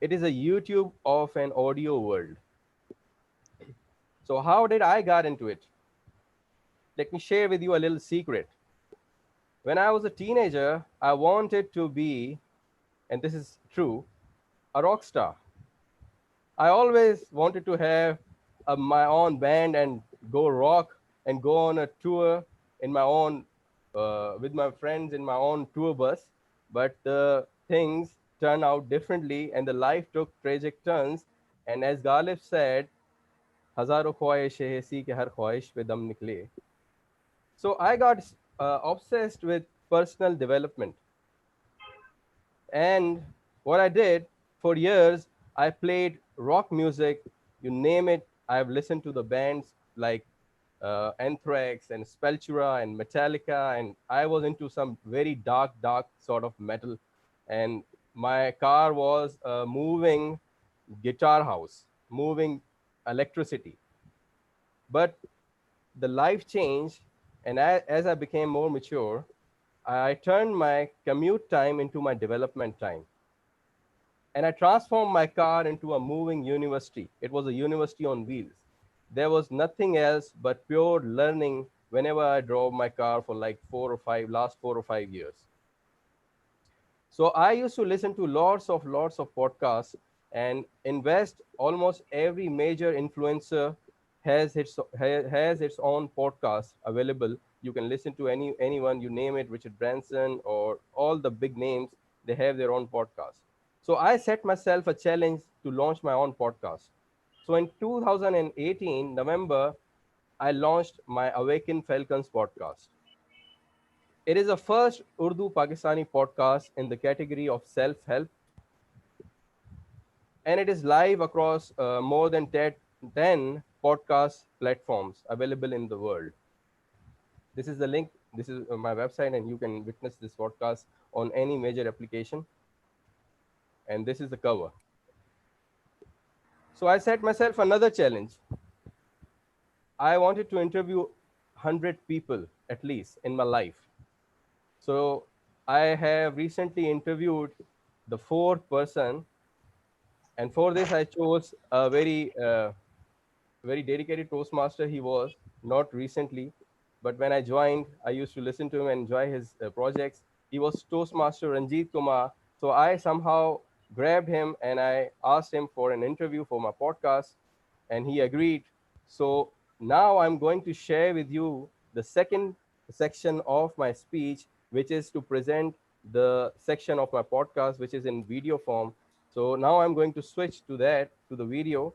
it is a YouTube of an audio world. So how did I got into it? Let me share with you a little secret. When I was a teenager, I wanted to be, and this is true, a rock star. I always wanted to have my own band and go rock and go on a tour in my own, with my friends in my own tour bus. But the things turned out differently and the life took tragic turns. And as Galib said, हजारों ख्वाहिशें ऐसी कि हर ख्वाहिश पे दम निकले. So I got obsessed with personal development. And what I did for years, I played rock music, you name it. I've listened to the bands like Anthrax and Speltura and Metallica, and I was into some very dark sort of metal. And my car was a moving guitar house, moving electricity. But the life changed, and as I became more mature, I turned my commute time into my development time. And I transformed my car into a moving university. It was a university on wheels. There was nothing else but pure learning whenever I drove my car for like last 4 or 5 years. So I used to listen to lots of podcasts, and invest almost every major influencer has its own podcast available. You can listen to anyone, you name it, Richard Branson or all the big names, they have their own podcast. So I set myself a challenge to launch my own podcast. So in 2018 November, I launched my Awaken Falcons podcast. It is the first Urdu Pakistani podcast in the category of self-help, and it is live across more than 10 podcast platforms available in the world. This is the link. This is my website, and you can witness this podcast on any major application. And this is the cover. So I set myself another challenge. I wanted to interview 100 people at least in my life. So I have recently interviewed the fourth person, and for this I chose a very dedicated Toastmaster. He was not recently, but when I joined, I used to listen to him and enjoy his projects. He was Toastmaster Ranjit Kumar. So I somehow grabbed him and I asked him for an interview for my podcast, and he agreed. So now I'm going to share with you the second section of my speech, which is to present the section of my podcast, which is in video form. So now I'm going to switch to the video.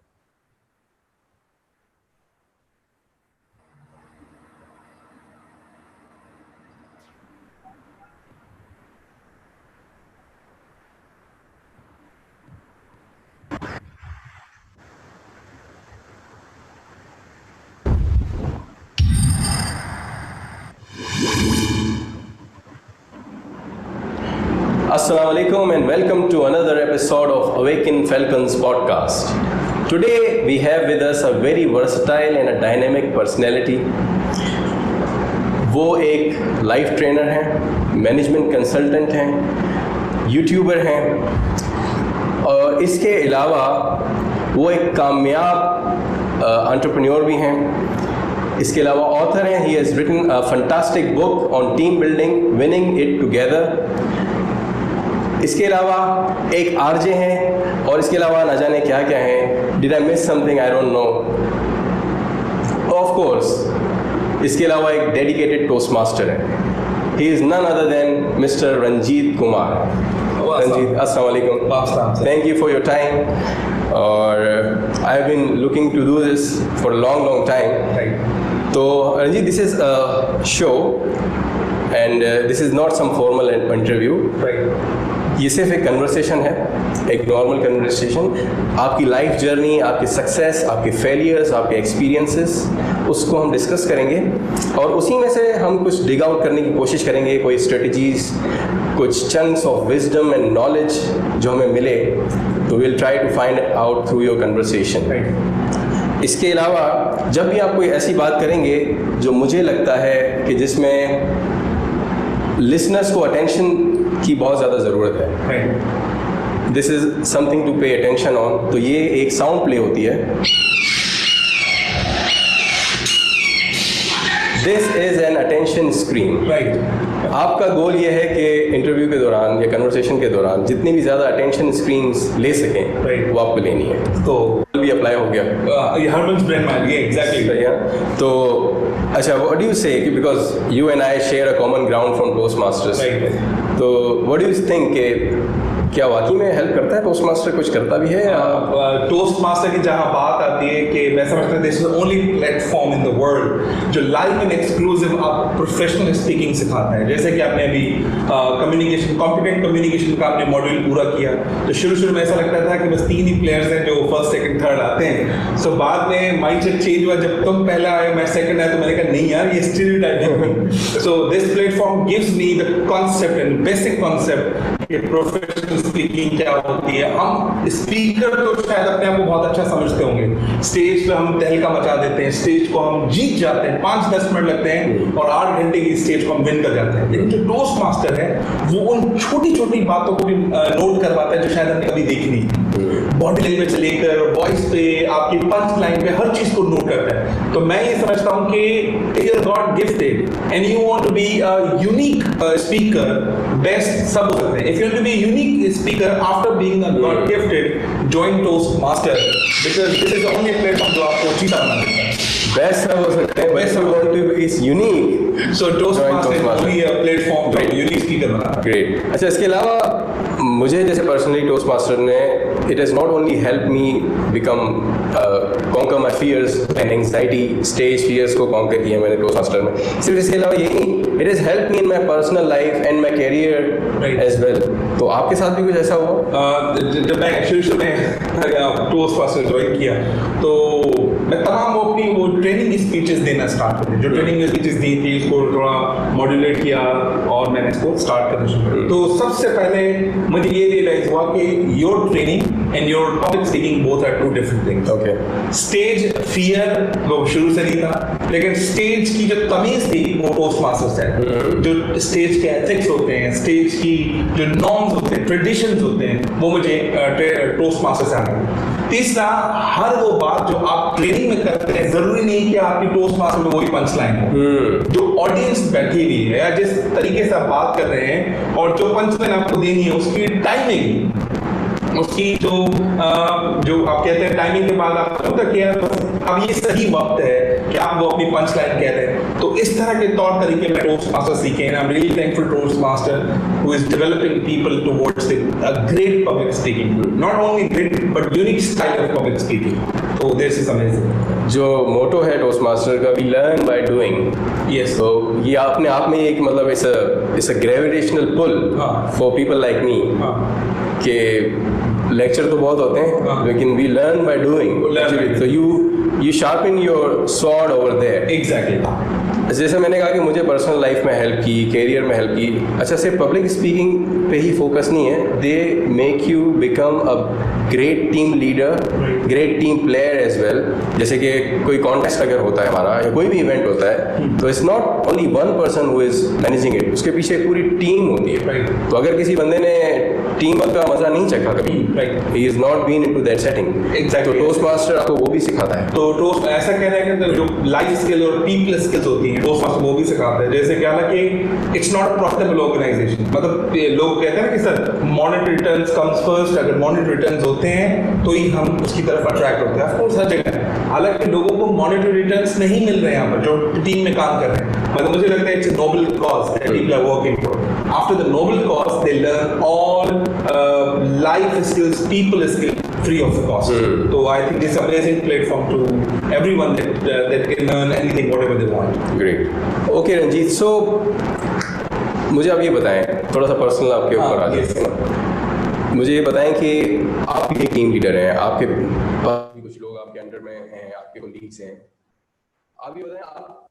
Assalamu alaikum and welcome to another episode of Awaken Falcons podcast. Today we have with us a very versatile and a dynamic personality. वो एक life trainer हैं, management consultant हैं, YouTuber हैं, और इसके अलावा वो एक कामयाब एंटरप्रेन्योर भी हैं. इसके अलावा ऑथर हैं. He has written a fantastic book on team building, winning it together. इसके अलावा एक आरजे हैं, और इसके अलावा न जाने क्या क्या हैं. Did I miss something? I don't know. Of course इसके अलावा एक डेडिकेटेड टोस्ट मास्टर है. He is none other than mister Ranjit Kumar. Ranjit, अस्सलाम वालेकुम. Thank you for your time. और I have been looking to do this for long time. तो Ranjit, this is a show and this is not some formal interview. ये सिर्फ एक conversation है, एक normal conversation. आपकी लाइफ जर्नी, आपकी success, आपके फेलियर्स, आपके एक्सपीरियंसेस, उसको हम डिस्कस करेंगे, और उसी में से हम कुछ डिग आउट करने की कोशिश करेंगे. कोई स्ट्रेटजीज, कुछ chunks of wisdom and knowledge जो हमें मिले, तो will try to find out through your conversation. इसके अलावा जब भी आप कोई ऐसी बात करेंगे जो मुझे लगता है कि जिसमें लिसनर्स को अटेंशन की बहुत ज़्यादा ज़रूरत है, this is something to pay attention on, तो ये एक साउंड प्ले होती है। This is an attention screen. आपका गोल ये है कि इंटरव्यू के दौरान या कन्वर्सेशन के दौरान जितनी भी ज़्यादा अटेंशन स्क्रीन्स ले सकें वो आपको लेनी है। तो भी अप्लाई हो गया हरमन्स ब्रेन मान गया एग्जैक्टली। तो अच्छा, व्हाट डू यू से कि because you and I share a common ground from Toastmasters, तो व्हाट डू यू थिंक कि क्या वाकई में हेल्प करता है टोस्टमास्टर, कुछ करता भी है? टोस्टमास्टर की जहाँ बात आती है कि मैं समझता हूँ this is only platform in the world जो लाइव एंड एक्सक्लूसिव आप प्रोफेशनल स्पीकिंग सिखाता है। जैसे कि आपने अभी कम्युनिकेशन, कॉम्पिटेंट कम्युनिकेशन का आपने मॉड्यूल पूरा किया, तो शुरू में ऐसा लगता था कि बस 3 ही प्लेयर्स हैं जो फर्स्ट सेकंड थर्ड आते हैं। सो बाद में माइंडसेट चेंज हुआ, जब तुम पहला आए मैं सेकंड आया, तो मैंने कहा नहीं यार ये स्टीरियोटाइप है। So this platform gives me the concept and basic concept कि प्रोफेशनल स्पीकिंग क्या होती है। हम स्पीकर तो शायद अपने आप को बहुत अच्छा समझते होंगे, स्टेज पे हम तहलका मचा देते हैं, स्टेज को हम जीत जाते हैं, 5-10 मिनट लगते हैं और 8 घंटे की स्टेज को हम विन कर जाते हैं। लेकिन जो टोस्ट मास्टर है वो उन छोटी छोटी बातों को भी नोट करवाता है जो शायद हमने कभी देखी नहीं। बॉडी लैंग्वेज से लेकर वॉइस पे, आपकी पंच लाइन पे, हर चीज को नोट करता है। तो मैं ये समझता हूँ कि if you are god gifted and you want to be a unique speaker, best सब हो सकते हैं। If you want to be unique speaker after being a god gifted, join toast master because this is the only platform जो आपको चीज़ बना देता है। Best सब हो सकते हैं, best want to be is unique, so toast master is only a platform जो यूनिक स्पीकर बना। ग्रेट। अच्छा, इसके अलावा मुझे जैसे पर्सनली टोस्ट मास्टर ने it has not only help me become conquer my fears and anxiety, stage fears को conquer किया मैंने टोस्ट मास्टर में। सिर्फ इसके अलावा यही it has help me in my personal life and my career as well. तो आपके साथ भी कुछ ऐसा हुआ? जब मैं शुरू में टोस्ट मास्टर ज्वाइन किया तो मैं तमाम वो अपनी वो ट्रेनिंग स्पीचेस देना स्टार्ट कर दी। जो ट्रेनिंग स्पीचेस दी थी उसको थोड़ा मॉड्यूलेट किया और मैंने इसको स्टार्ट करना शुरू किया। तो सबसे पहले मुझे ये रियलाइज हुआ कि your training and your public speaking both are 2 different things. Okay, stage fear वो शुरू से नहीं था, लेकिन स्टेज की जो तमीज थी वो टोस्ट मास्टर से है। जो स्टेज के एथिक्स होते हैं, स्टेज की जो नॉर्म्स होते हैं, ट्रेडिशंस होते हैं, वो मुझे टोस्ट मास्टर से आ गए। तीसरा, हर वो बात जो आप ट्रेनिंग में करते हैं जरूरी नहीं कि आपकी टोस्ट मास्टर में वही पंच लाइन हो। जो ऑडियंस बैठी हुई है या जिस तरीके से आप बात कर रहे हैं और जो पंच लाइन आपको देनी है उसकी टाइमिंग, उसकी जो आप कहते हैं टाइमिंग के बाद आप अब ये सही वक्त है कि आप वो अपनी पंच लाइन कह रहे हैं। तो इस तरह के तौर तरीके में टोस्ट मास्टर सीखे हैं। I am really thankful toast master who is developing people towards a great public speaking, not only great but unique style of public speaking. तो दिस इज अमेजिंग। जो मोटो है टोस्ट मास्टर का, we learn by doing. Yes, तो ये अपने आप में एक मतलब it's a gravitational pull for people like me कि लेक्चर तो बहुत होते हैं लेकिन वी लर्न बाय डूइंग। तो you sharpen your sword over there. Exactly. जैसे मैंने कहा कि मुझे पर्सनल लाइफ में हेल्प की, कैरियर में हेल्प की। अच्छा, सिर्फ पब्लिक स्पीकिंग पे ही फोकस नहीं है, they make you become a great team leader, great team player as well. जैसे कि कोई कॉन्टेस्ट अगर होता है हमारा या कोई भी इवेंट होता है तो it's not only one person who is managing it, उसके पीछे एक पूरी टीम होती है। तो अगर किसी बंदे ने टीम वर्क का मजा नहीं चखा कभी, he is not been into that setting. Exactly. तो टोस्ट मास्टर आपको वो भी सिखाता है। तो टोस्ट ऐसा कहना है कि जो लाइफ स्किल और पीपल स्किल्स होती हैं टोस्ट मास्टर वो भी सिखाता है। जैसे क्या ना कि it's not a profitable organization, मतलब लोग कहते हैं ना कि sir monetary returns comes first, अगर मॉनेटरी रिटर्न्स होते हैं तो ही हम उसकी तरफ अट्रैक्ट होते हैं। ऑफ कोर्स हर जगह, हालांकि लोगों को मॉनेटरी रिटर्न्स नहीं मिल रहे हैं यहाँ पर जो टीम में काम कर रहे हैं। मतलब मुझे लगता है it's a noble cause that people are working for. After the noble cause they learn all life skills, people skills free of the cost. So I think this is an amazing platform to everyone that can learn anything, whatever they want. Great. Okay, Ranjit. So मुझे आप ये बताएं, थोड़ा सा personal आपके ऊपर आ गया। मुझे ये बताएं कि आप भी एक टीम लीडर हैं, आपके पास भी कुछ लोग आपके अंडर में हैं, आपके कोलीग्स हैं। आप ये बताएं आप।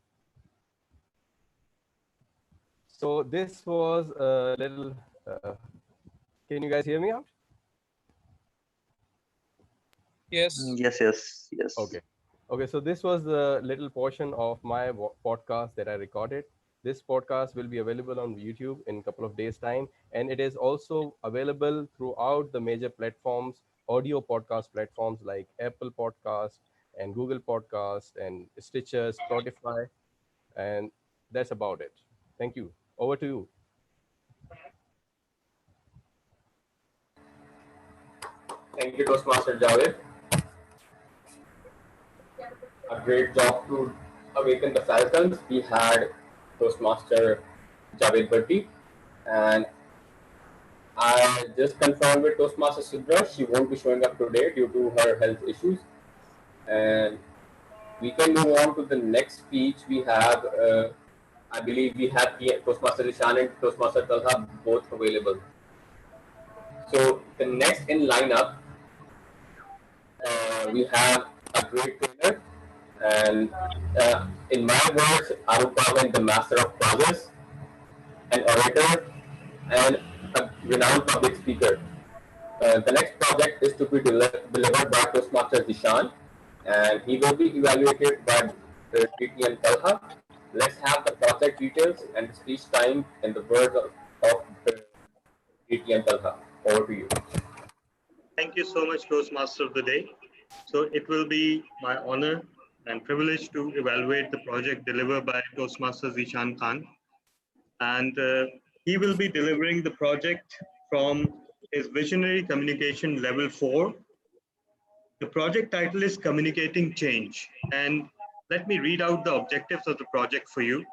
So this was a little. Can you guys hear me out? Yes. Yes. Okay. Okay, so this was a little portion of my podcast that I recorded. This podcast will be available on YouTube in a couple of days' time, and it is also available throughout the major platforms, audio podcast platforms like Apple Podcast and Google Podcast and Stitcher, Spotify, and that's about it. Thank you. Over to you. Thank you, Toastmaster Javed. A great job to awaken the Falcons. We had Toastmaster Javed Bhatti, and I just confirmed with Toastmaster Sidra. She won't be showing up today due to her health issues. And we can move on to the next speech. We have, I believe, we have Toastmaster Ishan and Toastmaster Talha both available. So the next in lineup, we have a great trainer, and in my words, Arup Pavan, the master of pauses, an orator, and a renowned public speaker. The next project is to be delivered by Toastmaster Dishan, and he will be evaluated by Preeti and Talha. Let's have the project details and speech time in the words of Preeti and Talha. Over to you. Thank you so much, Toastmaster of the Day. So it will be my honor and privilege to evaluate the project delivered by Toastmaster Zishan Khan. And he will be delivering the project from his Visionary Communication Level 4. The project title is Communicating Change. And let me read out the objectives of the project for you.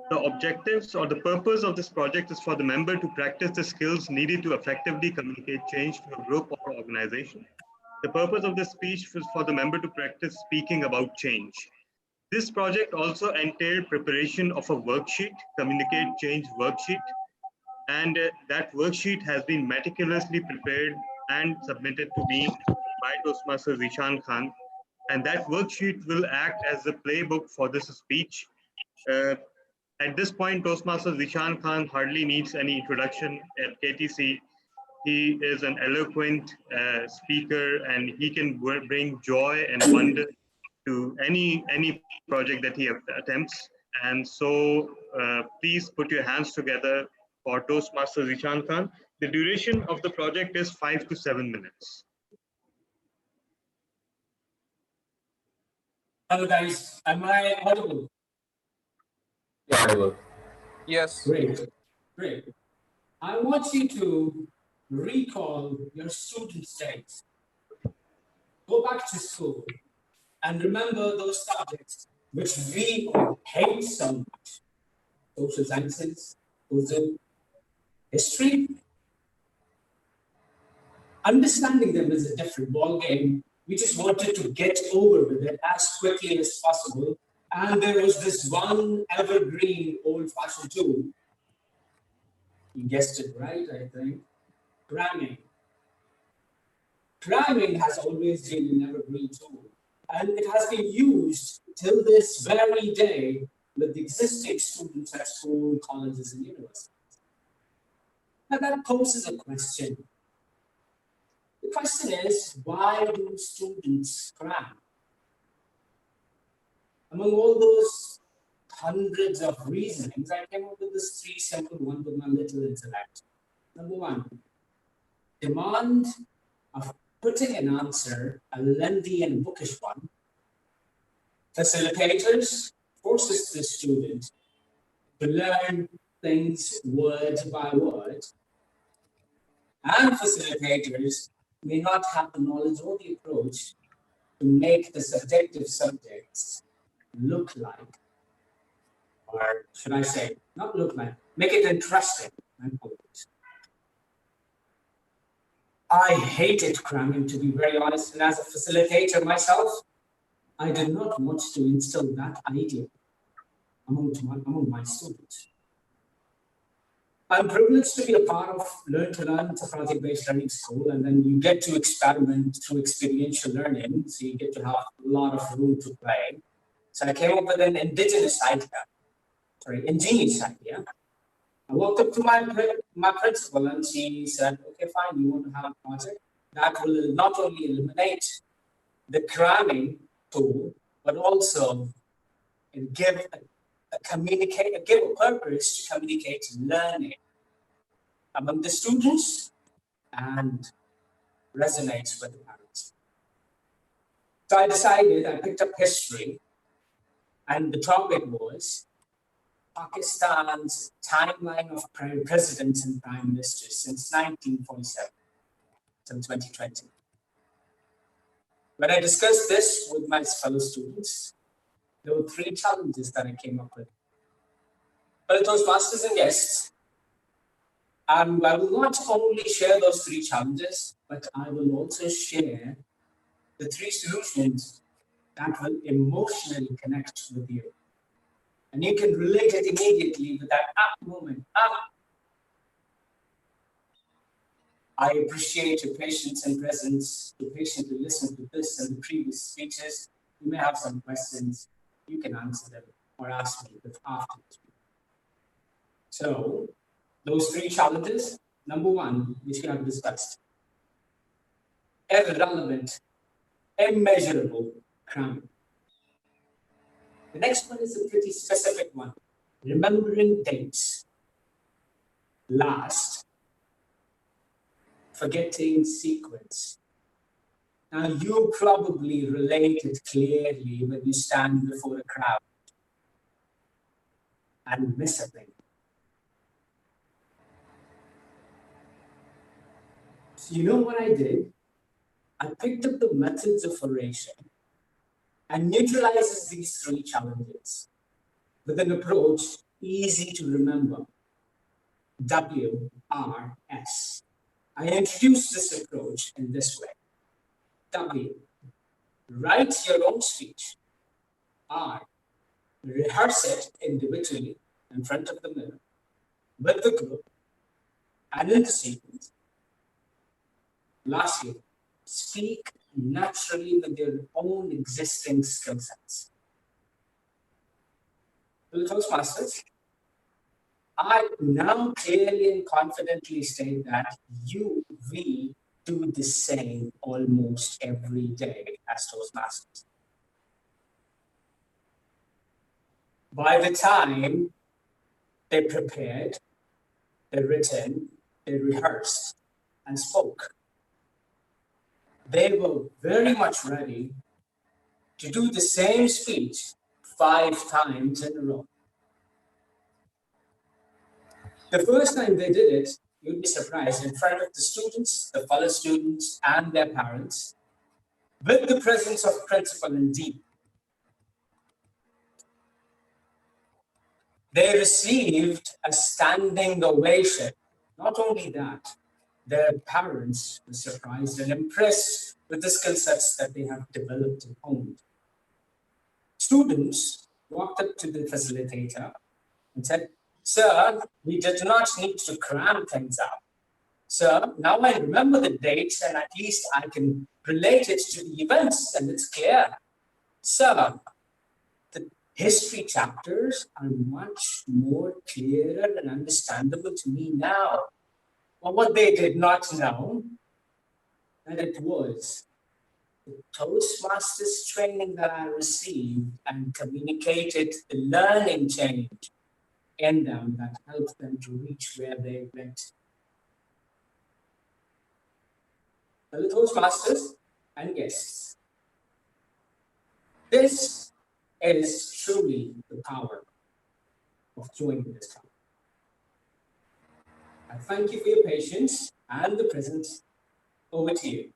The objectives or the purpose of this project is for the member to practice the skills needed to effectively communicate change to a group or organization. The purpose of this speech was for the member to practice speaking about change. This project also entailed preparation of a worksheet, Communicate Change worksheet, and that worksheet has been meticulously prepared and submitted to me by Toastmaster Zishan Khan. And that worksheet will act as the playbook for this speech. At this point, Toastmaster Zishan Khan hardly needs any introduction at KTC. He is an eloquent speaker, and he can bring joy and wonder to any project that he attempts. And so please put your hands together for Toastmaster Zishan Khan. The duration of the project is 5 to 7 minutes. Hello guys, am I audible? Audible. Yes. Great. I want you to recall your student days. Go back to school and remember those subjects which we hate so much. Social sciences, Urdu, history. Understanding them is a different ballgame. We just wanted to get over with it as quickly as possible. And there was this one evergreen old-fashioned tool. You guessed it right, I think. Cramming. Cramming has always been an evergreen tool. And it has been used till this very day with existing students at school, colleges, and universities. Now that poses a question. The question is, why do students cram? Among all those hundreds of reasonings, I came up with this three simple one with my little intellect. Number one, demand of putting an answer, a lengthy and bookish one. Facilitators forces the student to learn things word by word. And facilitators may not have the knowledge or the approach to make the subjective subjects look like, or should I say, not look like, make it interesting. I hated cramming, to be very honest, and as a facilitator myself, I did not want to instill that idea among my students. I'm privileged to be a part of Learn to Learn. It's a project-based learning school, and then you get to experiment through experiential learning, so you get to have a lot of room to play. So I came up with an ingenious idea. I walked up to my principal, and she said, okay, fine, you want to have a project? That will not only eliminate the cramming tool, but also give give a purpose to communicate learning among the students and resonates with the parents. So I picked up history, and the topic was Pakistan's timeline of presidents and prime ministers since 1947 till 2020. When I discussed this with my fellow students, there were three challenges that I came up with. But those masters and guests, I will not only share those three challenges, but I will also share the three solutions that will emotionally connect with you. And you can relate it immediately with that moment. I appreciate your patience and presence to patiently listen to this and the previous speeches. You may have some questions. You can answer them or ask me after the speech. So, those three challenges. Number one, which we have discussed, irrelevant, immeasurable cramming. The next one is a pretty specific one, remembering dates. Last, forgetting sequence. Now, you probably relate it clearly when you stand before a crowd and miss a thing. So you know what I did? I picked up the methods of oration and neutralizes these three challenges with an approach easy to remember. WRS. I introduced this approach in this way. W. Write your own speech. R. Rehearse it individually in front of the mirror with the group and in the sequence. Lastly, speak naturally with your own existing skill sets. To the Toastmasters, I now clearly and confidently state that we do the same almost every day as Toastmasters. By the time they prepared, they written, they rehearsed, and spoke, they were very much ready to do the same speech 5 times in a row. The first time they did it, you'd be surprised, in front of the students, the fellow students, and their parents, with the presence of principal and dean. They received a standing ovation. Not only that, their parents were surprised and impressed with the skill sets that they have developed and honed. Students walked up to the facilitator and said, "Sir, we did not need to cram things up. Sir, now I remember the dates and at least I can relate it to the events and it's clear. Sir, the history chapters are much more clearer and understandable to me now." But what they did not know, that it was the Toastmasters training that I received and communicated the learning change in them that helped them to reach where they went. The Toastmasters and guests. This is truly the power of joining this club. I thank you for your patience and the presence. Over to you.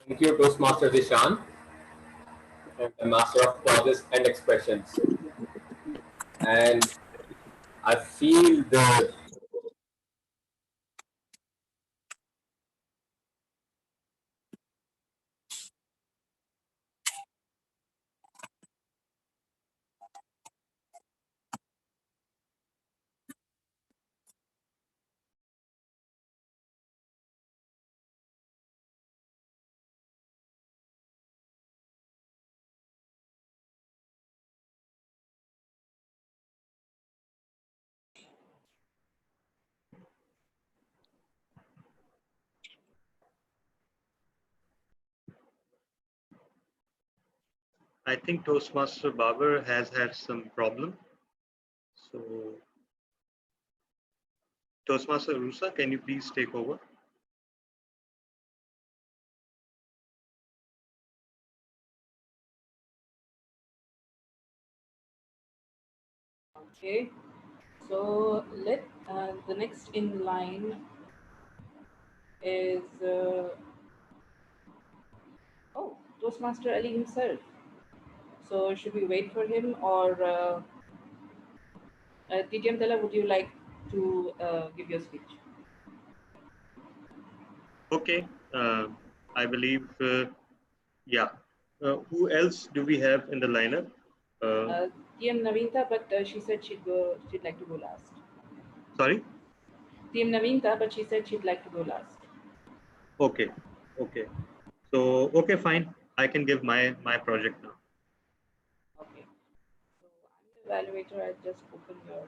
Thank you, Toastmaster Dishan, and the master of pauses and expressions. And I feel the I think Toastmaster Babar has had some problem. So, Toastmaster Rusa, can you please take over? Okay, so let the next in line is oh, Toastmaster Ali himself. So should we wait for him, or TTM Tala, would you like to give your speech? Okay, I believe, yeah. Who else do we have in the lineup? TM Navinta, but she said she'd like to go last. Sorry? TM Navinta, but she said she'd like to go last. Okay, okay. So, okay, fine. I can give my project now. Okay. So I'm the evaluator. I just open your.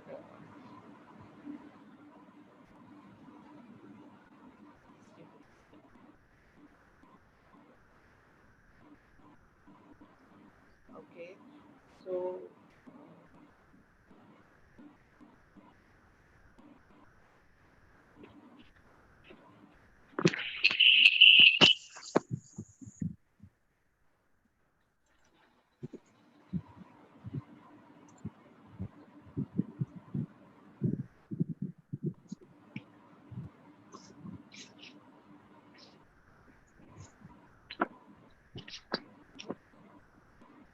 Okay. So.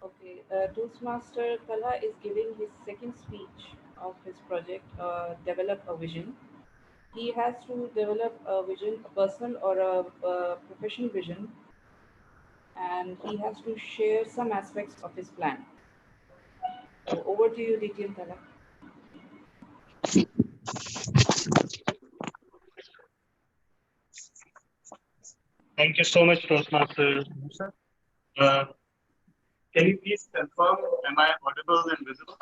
Okay, Toastmaster Kala is giving his second speech of his project, Develop a Vision. He has to develop a vision, a personal or a professional vision, and he has to share some aspects of his plan. So over to you, DTM Kala. Thank you so much, Toastmaster Musa. Can you please confirm, am I audible and visible?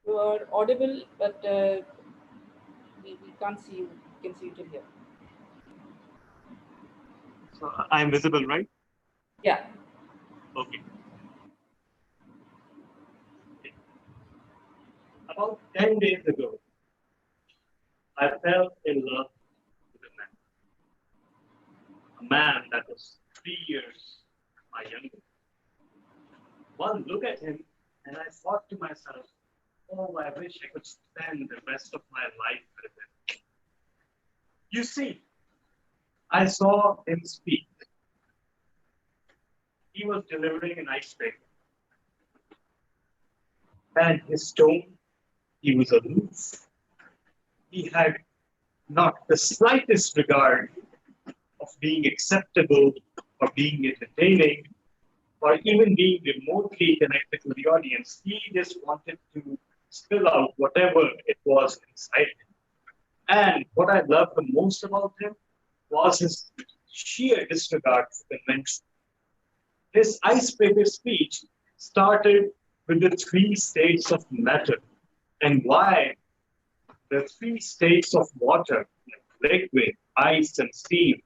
You are audible, but we can't see you. We can see you till here. So I'm visible, right? Yeah. Okay. About 10 days ago, I fell in love with a man that was 3 years my younger. One look at him, and I thought to myself, oh, I wish I could spend the rest of my life with him. You see, I saw him speak. He was delivering an icebreaker. And his tone, he was aloof. He had not the slightest regard of being acceptable or being entertaining or even being remotely connected to the audience. He just wanted to spill out whatever it was inside him. And what I loved the most about him was his sheer disregard for convention. His icebreaker speech started with the three states of matter and why the three states of water, like liquid, ice, and steam,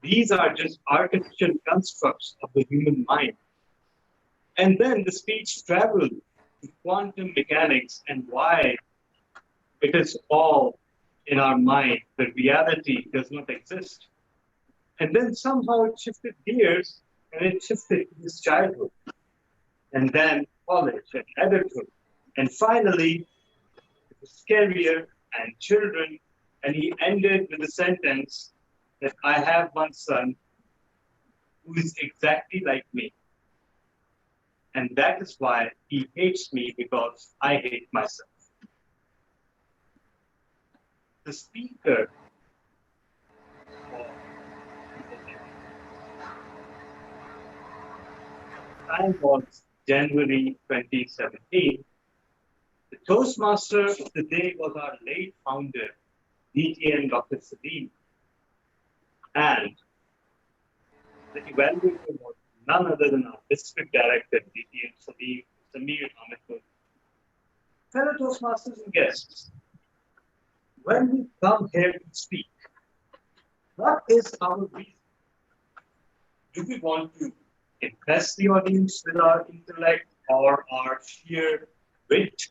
these are just artificial constructs of the human mind. And then the speech traveled to quantum mechanics and why it is all in our mind. The reality does not exist. And then somehow it shifted gears and it shifted to his childhood. And then college and adulthood. And finally, it was career and children. And he ended with a sentence that I have one son who is exactly like me. And that is why he hates me because I hate myself. The speaker time was January 2017. The Toastmaster of the day was our late founder, DTN Dr. Salim. And the evaluator was none other than our district director, DTN Salim, Samir Ahmed. Fellow Toastmasters and guests, when we come here to speak, what is our reason? Do we want to impress the audience with our intellect or our sheer wit?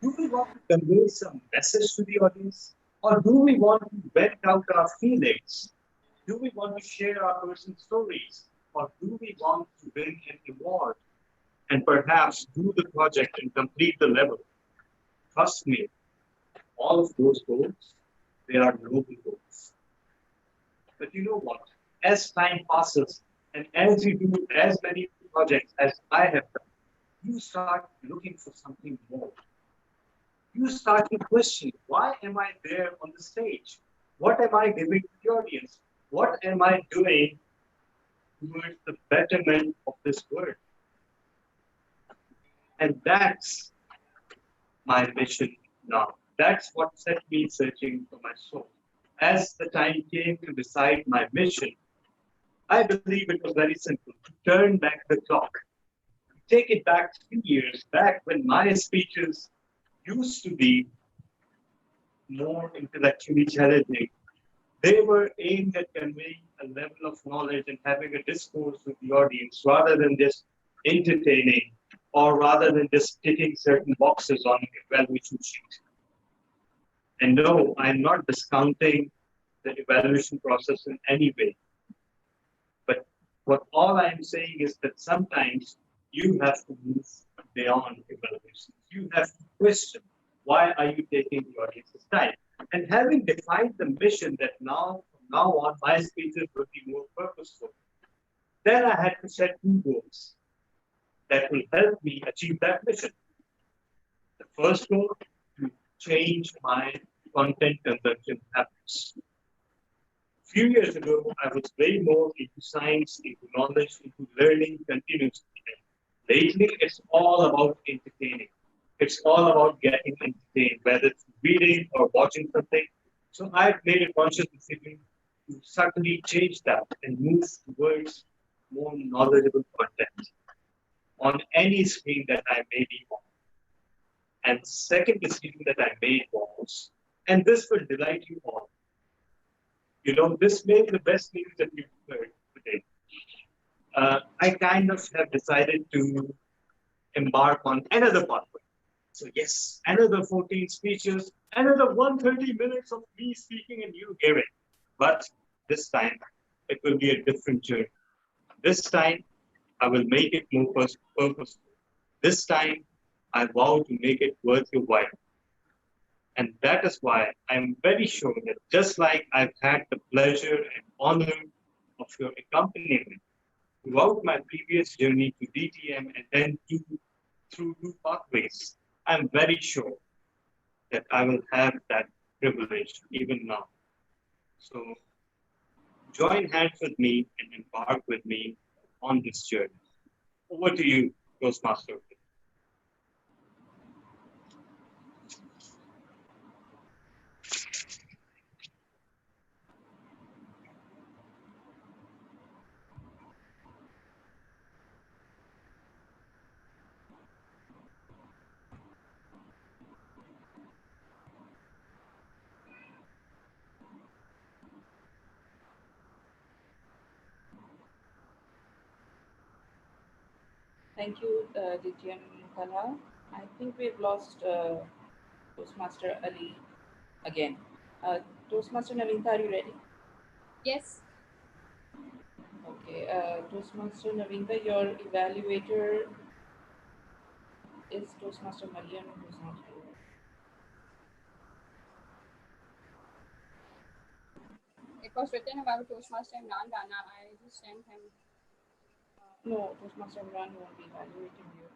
Do we want to convey some message to the audience? Or do we want to vent out our feelings? Do we want to share our personal stories? Or do we want to win an award and perhaps do the project and complete the level? Trust me, all of those goals, they are noble goals. But you know what? As time passes and as you do as many projects as I have done, you start looking for something more. You start to question, why am I there on the stage? What am I giving to the audience? What am I doing towards the betterment of this world? And that's my mission now. That's what set me searching for my soul. As the time came to decide my mission, I believe it was very simple to turn back the clock, take it back 3 years back when my speeches used to be more intellectually challenging. They were aimed at conveying a level of knowledge and having a discourse with the audience rather than just entertaining or rather than just ticking certain boxes on an evaluation sheet. And no, I'm not discounting the evaluation process in any way. But what all I'm saying is that sometimes you have to move beyond evaluation. You have to question, why are you taking the audience's time? And having defined the mission that now, from now on, my speeches will be more purposeful, then I had to set 2 goals that will help me achieve that mission. The first goal, to change my content consumption habits. A few years ago, I was way more into science, into knowledge, into learning continuously. Lately, it's all about entertaining. It's all about getting entertained, whether it's reading or watching something. So I've made a conscious decision to suddenly change that and move towards more knowledgeable content on any screen that I may be on. And second decision that I made was, and this will delight you all. You know, this may be the best news that you've heard today. I kind of have decided to embark on another pathway. So yes, another 14 speeches, another 130 minutes of me speaking and you hearing. But this time, it will be a different journey. This time, I will make it more purposeful. This time, I vow to make it worth your while. And that is why I'm very sure that just like I've had the pleasure and honor of your accompaniment throughout my previous journey to DTM and then through 2 pathways, I'm very sure that I will have that privilege even now. So join hands with me and embark with me on this journey. Over to you, Toastmaster. Thank you, DTM Kala. I think we've lost Toastmaster Ali again. Toastmaster Navinta, are you ready? Yes. Okay, Toastmaster Navinta, your evaluator is Toastmaster Mariam, who's not here. It was written about Toastmaster Imran Rana. I just sent him. No, Toastmaster Imran won't be evaluating you.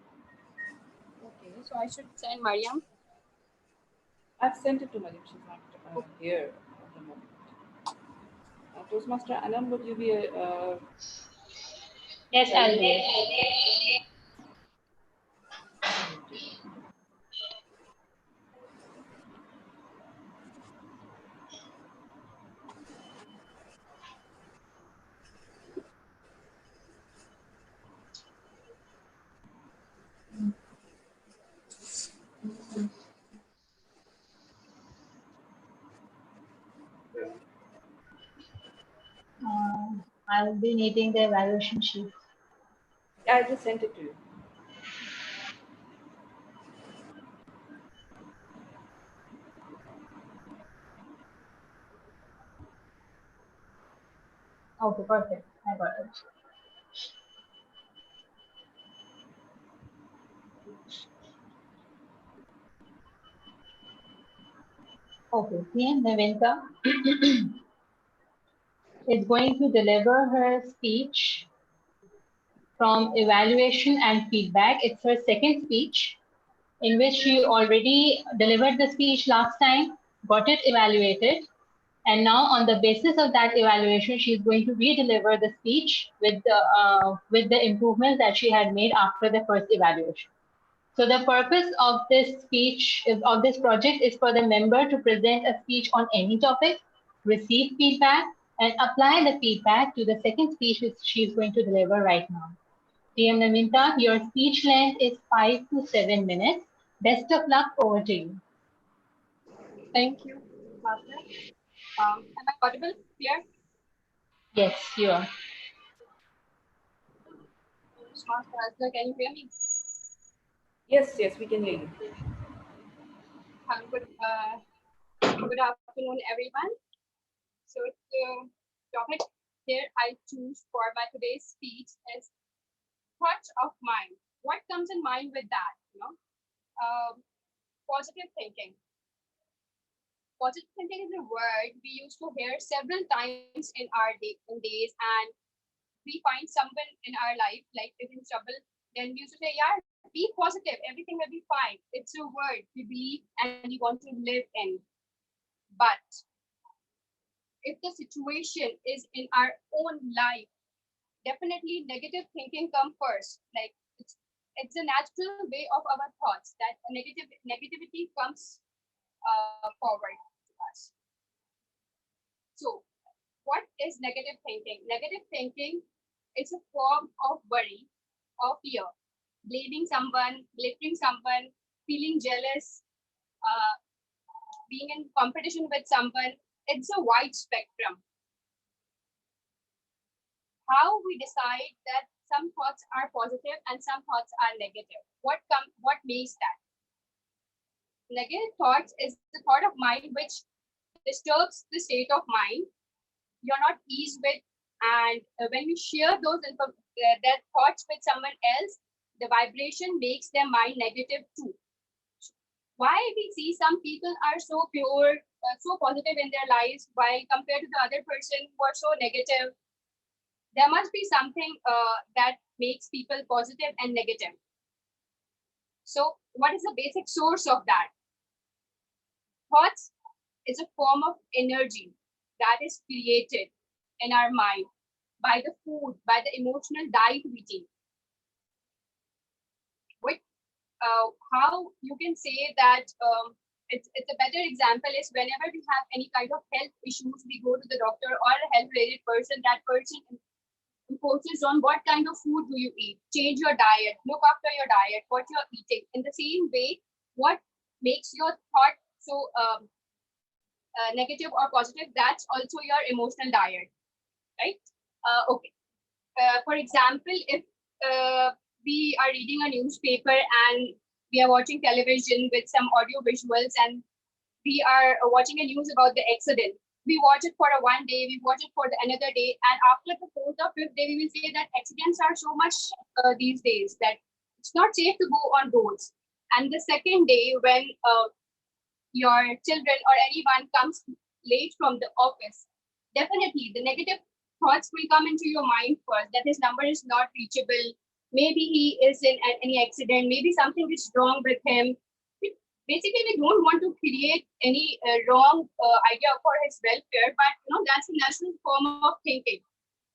Okay, so I should send Mariam. I've sent it to Mariam. She's not here at the moment. Toastmaster Anam, would you be a... Yes, I'll do it. I'll be needing the evaluation sheet. I just sent it to you. Okay, perfect. I got it. Okay, PM Navinta is going to deliver her speech from evaluation and feedback. It's her second speech in which she already delivered the speech last time, got it evaluated, and now on the basis of that evaluation, she's going to re-deliver the speech with the improvements that she had made after the first evaluation. So the purpose of this speech, of this project, is for the member to present a speech on any topic, receive feedback, and apply the feedback to the second speech which she's going to deliver right now. PM Naminta, your speech length is 5 to 7 minutes. Best of luck, over to you. Thank you, Master. Am I audible? Clear? Yes, you are. Master, can you hear me? Yes, yes, we can hear you. Good afternoon, everyone. So the topic here I choose for my today's speech is thoughts of mind. What comes in mind with that? Positive thinking. Positive thinking is a word we used to hear several times in our days, and we find someone in our life like is in trouble, then we used to say, yeah, be positive, everything will be fine. It's a word we believe and we want to live in. But if the situation is in our own life, definitely negative thinking come first. Like it's a natural way of our thoughts that negativity comes forward to us. So what is negative thinking? Negative thinking is a form of worry or fear, blaming someone, belittling someone, feeling jealous, being in competition with someone. It's a wide spectrum. How we decide that some thoughts are positive and some thoughts are negative? What makes that? Negative thoughts is the thought of mind which disturbs the state of mind you're not eased with, and when you share their thoughts with someone else, the vibration makes their mind negative too. Why we see some people are so pure, so positive in their lives, while compared to the other person who are so negative, there must be something that makes people positive and negative. So what is the basic source of that? Thoughts is a form of energy that is created in our mind by the food, by the emotional diet we take. How you can say that it's a better example is whenever we have any kind of health issues, we go to the doctor or a health related person, that person focuses on what kind of food do you eat, change your diet, look after your diet, what you're eating. In the same way, what makes your thought so negative or positive, that's also your emotional diet, right? Okay. For example, if we are reading a newspaper and we are watching television with some audio visuals and we are watching a news about the accident, we watch it for one day, we watch it for another day, and after the fourth or fifth day, we will say that accidents are so much these days that it's not safe to go on roads. And the second day, when your children or anyone comes late from the office, definitely the negative thoughts will come into your mind first, that his number is not reachable, maybe he is in any accident, maybe something is wrong with him. Basically, we don't want to create any wrong idea for his welfare, but that's a natural form of thinking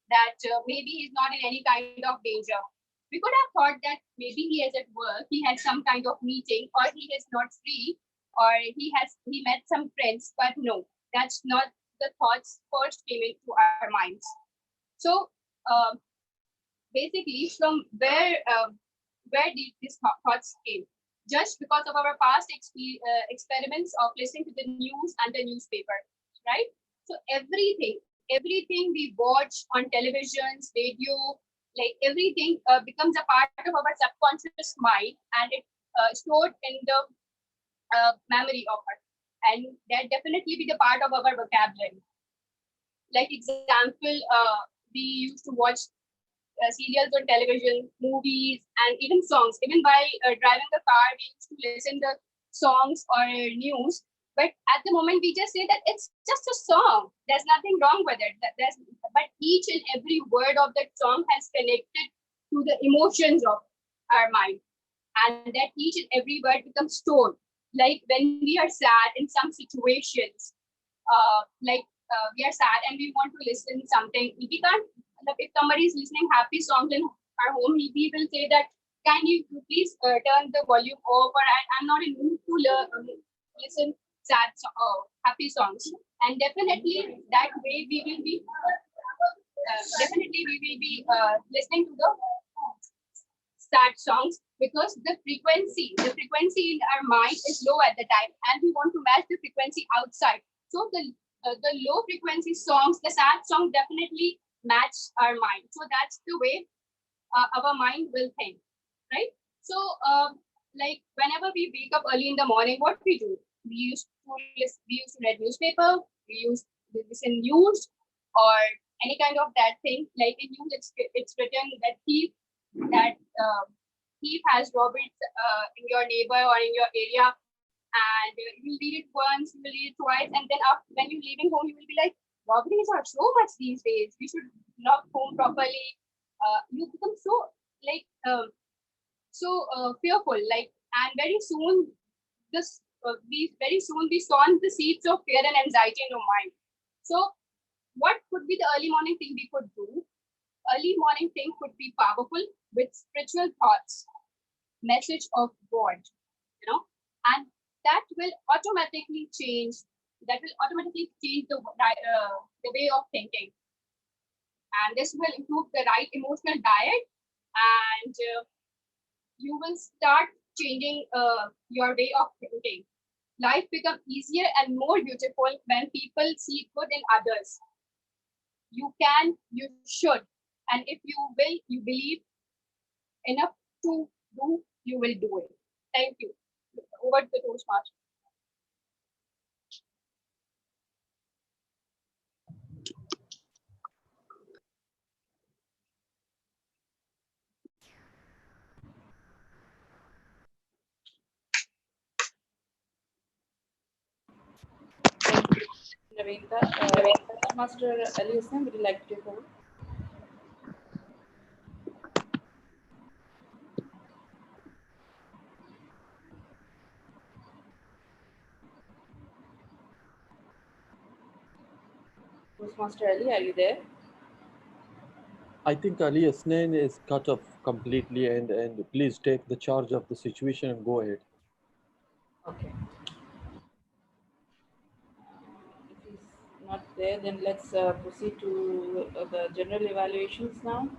that maybe he's not in any kind of danger. We could have thought that maybe he is at work, he has some kind of meeting, or he is not free, or he met some friends, but no, that's not the thoughts first came into our minds. So basically, from where did these thoughts came? Just because of our past experiments of listening to the news and the newspaper, right? So everything we watch on televisions, radio, like everything becomes a part of our subconscious mind, and it stored in the memory of us, and that definitely be the part of our vocabulary. Like example, we used to watch serials on television, movies, and even songs. Even while driving the car, we used to listen the songs or news. But at the moment, we just say that it's just a song. There's nothing wrong with it. But each and every word of that song has connected to the emotions of our mind, and that each and every word becomes stored. Like when we are sad in some situations, we are sad and we want to listen something. We can't. If somebody is listening happy songs in our home, we will say that, can you please turn the volume off, or I'm not in mood to listen happy songs. And definitely that way we will be listening to the sad songs, because the frequency in our mind is low at the time, and we want to match the frequency outside. So the low frequency songs, the sad song, definitely match our mind. So that's the way our mind will think, right? So like whenever we wake up early in the morning, what we do? We used to read newspaper. We used to listen news or any kind of that thing. Like in news, it's written that thief has robbed in your neighbor or in your area, and you'll read it once, you will read it twice, and then after, when you're leaving home, you will be like, robberies are so much these days. We should lock home properly. You become so like fearful, like, and very soon we sow the seeds of fear and anxiety in your mind. So what could be the early morning thing we could do? Early morning thing could be powerful with spiritual thoughts, message of God, and that will automatically change. The way of thinking, and this will improve the right emotional diet, and you will start changing your way of thinking. Life becomes easier and more beautiful when people see good in others. You can, you should, and if you will, you believe enough to do, you will do it. Thank you. Over to the Toastmaster. Thank you, Navita. Master Ali Hassan, would you like to take over? Toastmaster Ali, are you there? I think Ali Asnan is cut off completely, and please take the charge of the situation and go ahead. Okay. If he's not there, then let's proceed to the general evaluations now.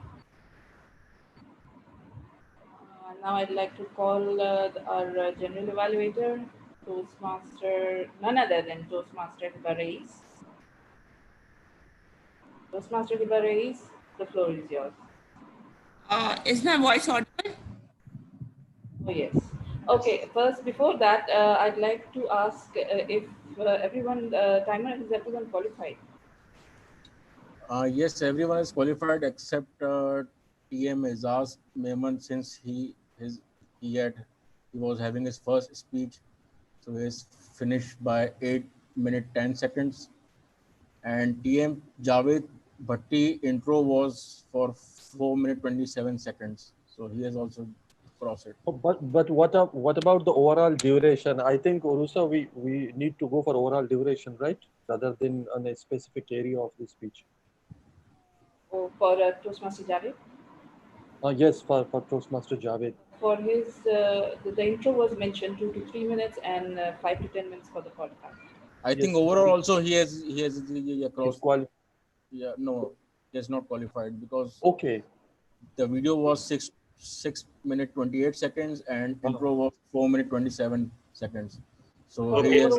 Now I'd like to call our general evaluator, Toastmaster, none other than Toastmaster Hiba Reis. Toastmaster Hiba Reis, the floor is yours. Is my voice audible? Oh, yes. Okay, first, before that, I'd like to ask if everyone, timer, is everyone qualified? Yes, everyone is qualified except TM Azaz Mehman, since he was having his first speech, so he's finished by 8 minutes 10 seconds. And TM Javed Bhatti intro was for 4 minutes 27 seconds, so he has also crossed it. Oh, but what about the overall duration? I think Urusa, we need to go for overall duration, right? Rather than on a specific area of the speech. Oh, for Toastmaster Javed? Yes, for Toastmaster Javed. For his, the intro was mentioned 2 to 3 minutes and 5 to 10 minutes for the podcast. I think overall also he has crossed. Yeah, no, he has not qualified because the video was 6 minutes 28 seconds and intro was 4 minutes 27 seconds. So he has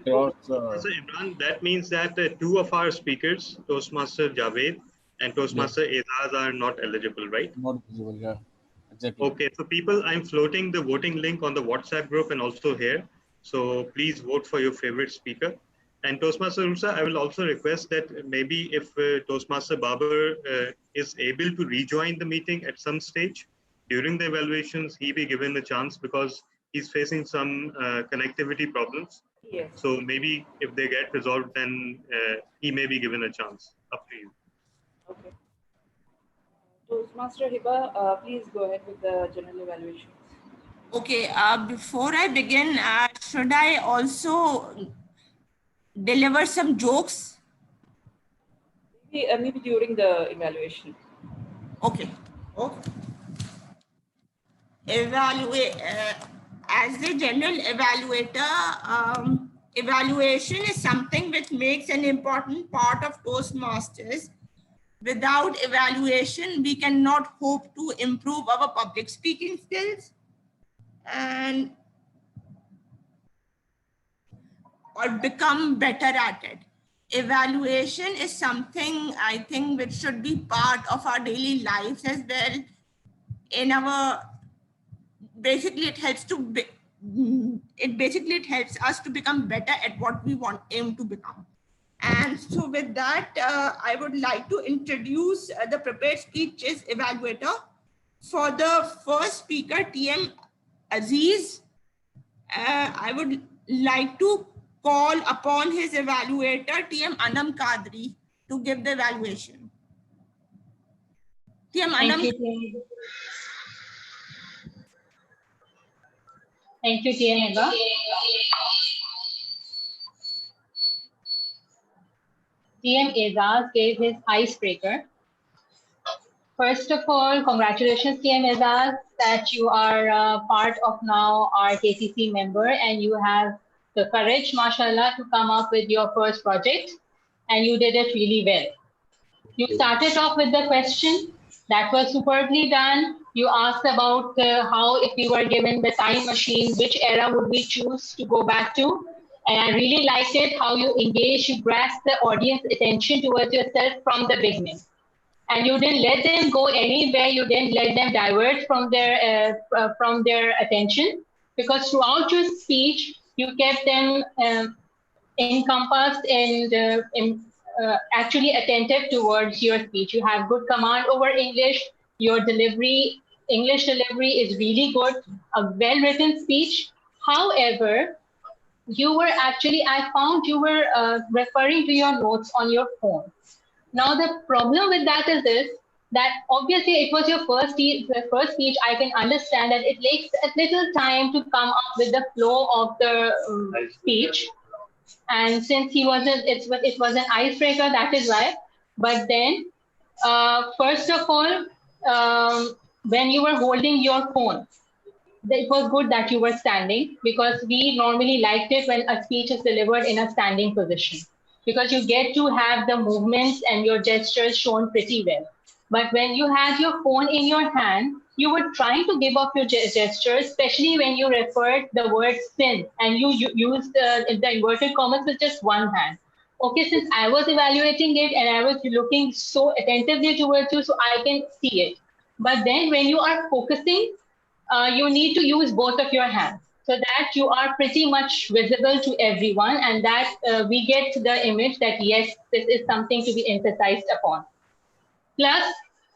crossed. So Imran, that means that two of our speakers, Toastmaster Javed and Yeah. Toastmaster Azaz are not eligible, right? Not visible. Yeah. Exactly. Okay, so people, I'm floating the voting link on the WhatsApp group and also here. So please vote for your favorite speaker. And Toastmaster Rusa, I will also request that maybe if Toastmaster Babar is able to rejoin the meeting at some stage during the evaluations, he be given a chance because he's facing some connectivity problems. Yes. So maybe if they get resolved, then he may be given a chance. Up to you. Okay. Toastmaster Hiba, please go ahead with the general evaluations. Okay, before I begin, should I also deliver some jokes? Maybe during the evaluation. Okay. Okay. Evaluate as a general evaluator. Evaluation is something which makes an important part of Toastmasters. Without evaluation, we cannot hope to improve our public speaking skills and or become better at it. Evaluation is something I think which should be part of our daily lives as well. In our basically, it helps to be, it helps us to become better at what we aim to become. And so with that, I would like to introduce the prepared speeches evaluator. For the first speaker, TM Aziz, I would like to call upon his evaluator, TM Anam Kadri, to give the evaluation. TM Anam. Thank you, TM Eva. TM Azaz gave his icebreaker. First of all, congratulations, TM Azaz, that you are part of now our KCC member and you have the courage, mashallah, to come up with your first project, and you did it really well. You started off with the question that was superbly done. You asked about how, if you were given the time machine, which era would we choose to go back to? And I really liked it how you engaged, you grasped the audience attention towards yourself from the beginning. And you didn't let them go anywhere. You didn't let them divert from their attention, because throughout your speech you kept them encompassed and actually attentive towards your speech. You have good command over English. Your English delivery is really good. A well-written speech. However, I found you were referring to your notes on your phone. Now, the problem with that is this, that obviously it was your first speech. I can understand that it takes a little time to come up with the flow of the speech. And since it was an icebreaker, that is why. But then, first of all, when you were holding your phone, it was good that you were standing, because we normally liked it when a speech is delivered in a standing position, because you get to have the movements and your gestures shown pretty well. But when you had your phone in your hand, you were trying to give off your gestures, especially when you referred the word sin and you used the inverted commas with just one hand. Okay, since I was evaluating it and I was looking so attentively towards you, so I can see it. But then when you are focusing, you need to use both of your hands so that you are pretty much visible to everyone, and that we get the image that yes, this is something to be emphasized upon. Plus,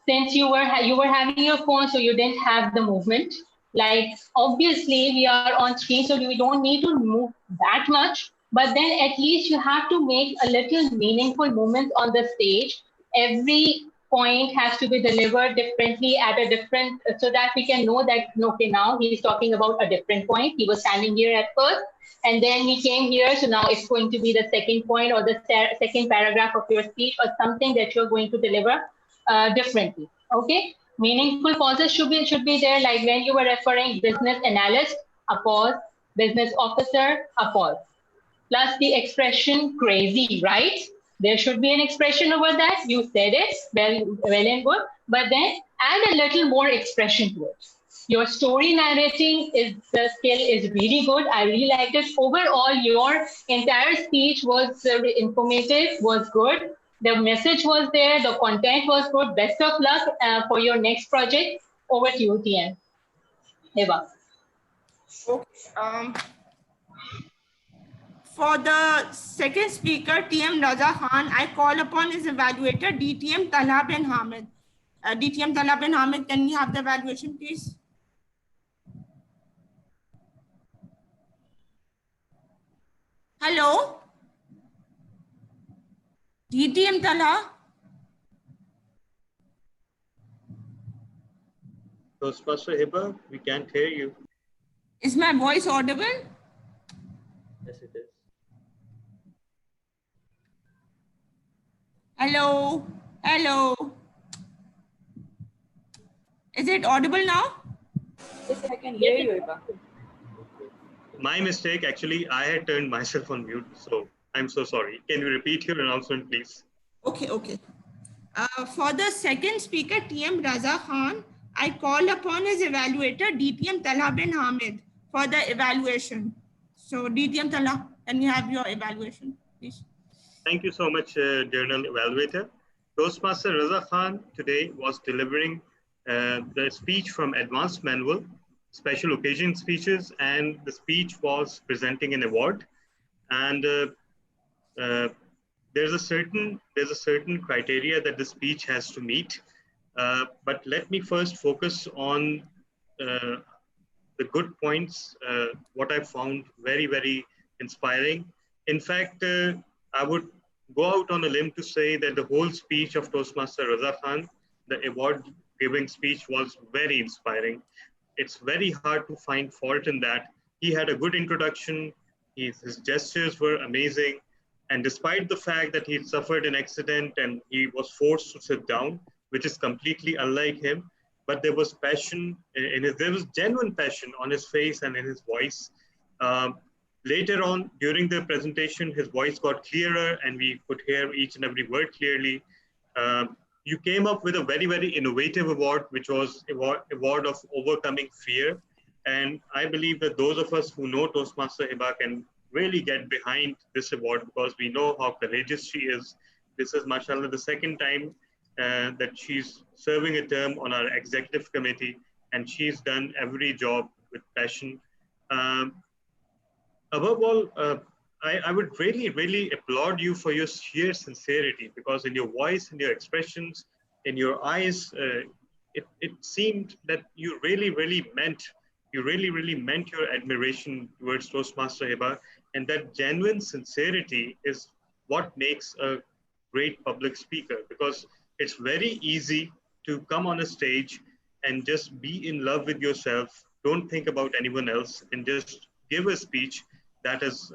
since you were having your phone, so you didn't have the movement. Like, obviously we are on screen, so we don't need to move that much, but then at least you have to make a little meaningful movement on the stage. Every point has to be delivered differently at a different, so that we can know that, okay, now he's talking about a different point. He was standing here at first, and then he came here, so now it's going to be the second point or the second paragraph of your speech, or something that you're going to deliver differently. Okay, meaningful pauses should be there, like when you were referring business analyst, a pause, business officer, a pause. Plus the expression crazy, right? There should be an expression over that. You said it, well and good, but then add a little more expression to it. Your story narrating the skill is really good. I really liked it. Overall, your entire speech was informative, was good. The message was there, the content was good. Best of luck for your next project. Over to you, TM. Eva. Okay. For the second speaker, TM Raza Khan, I call upon his evaluator, DTM Talha bin Hamid. DTM Talha bin Hamid, can we have the evaluation, please? Hello? DTM Talha? Toastmaster Hiba, we can't hear you. Is my voice audible? Yes, it is. Hello? Hello? Is it audible now? Yes, I can hear you, Eva. My mistake, actually, I had turned myself on mute, so I'm so sorry. Can you repeat your announcement, please? Okay. For the second speaker, TM Raza Khan, I call upon his evaluator, DTM Talha bin Hamid, for the evaluation. So, DTM Talha, can we have your evaluation, please? Thank you so much, Journal Evaluator. Toastmaster Raza Khan today was delivering the speech from Advanced Manual, special occasion speeches, and the speech was presenting an award. And there's a certain criteria that the speech has to meet. But let me first focus on the good points, what I found very, very inspiring. In fact, I would go out on a limb to say that the whole speech of Toastmaster Raza Khan, the award giving speech, was very inspiring. It's very hard to find fault in that. He had a good introduction, his gestures were amazing. And despite the fact that he suffered an accident and he was forced to sit down, which is completely unlike him, but there was passion there was genuine passion on his face and in his voice. Later on, during the presentation, his voice got clearer and we could hear each and every word clearly. You came up with a very, very innovative award, which was award of overcoming fear. And I believe that those of us who know Toastmaster Hiba can really get behind this award because we know how courageous she is. This is, mashallah, the second time that she's serving a term on our executive committee, and she's done every job with passion. Above all, I would really, really applaud you for your sheer sincerity, because in your voice, in your expressions, in your eyes, it seemed that you really, really meant your admiration towards Toastmaster Hiba, and that genuine sincerity is what makes a great public speaker, because it's very easy to come on a stage and just be in love with yourself, don't think about anyone else, and just give a speech that is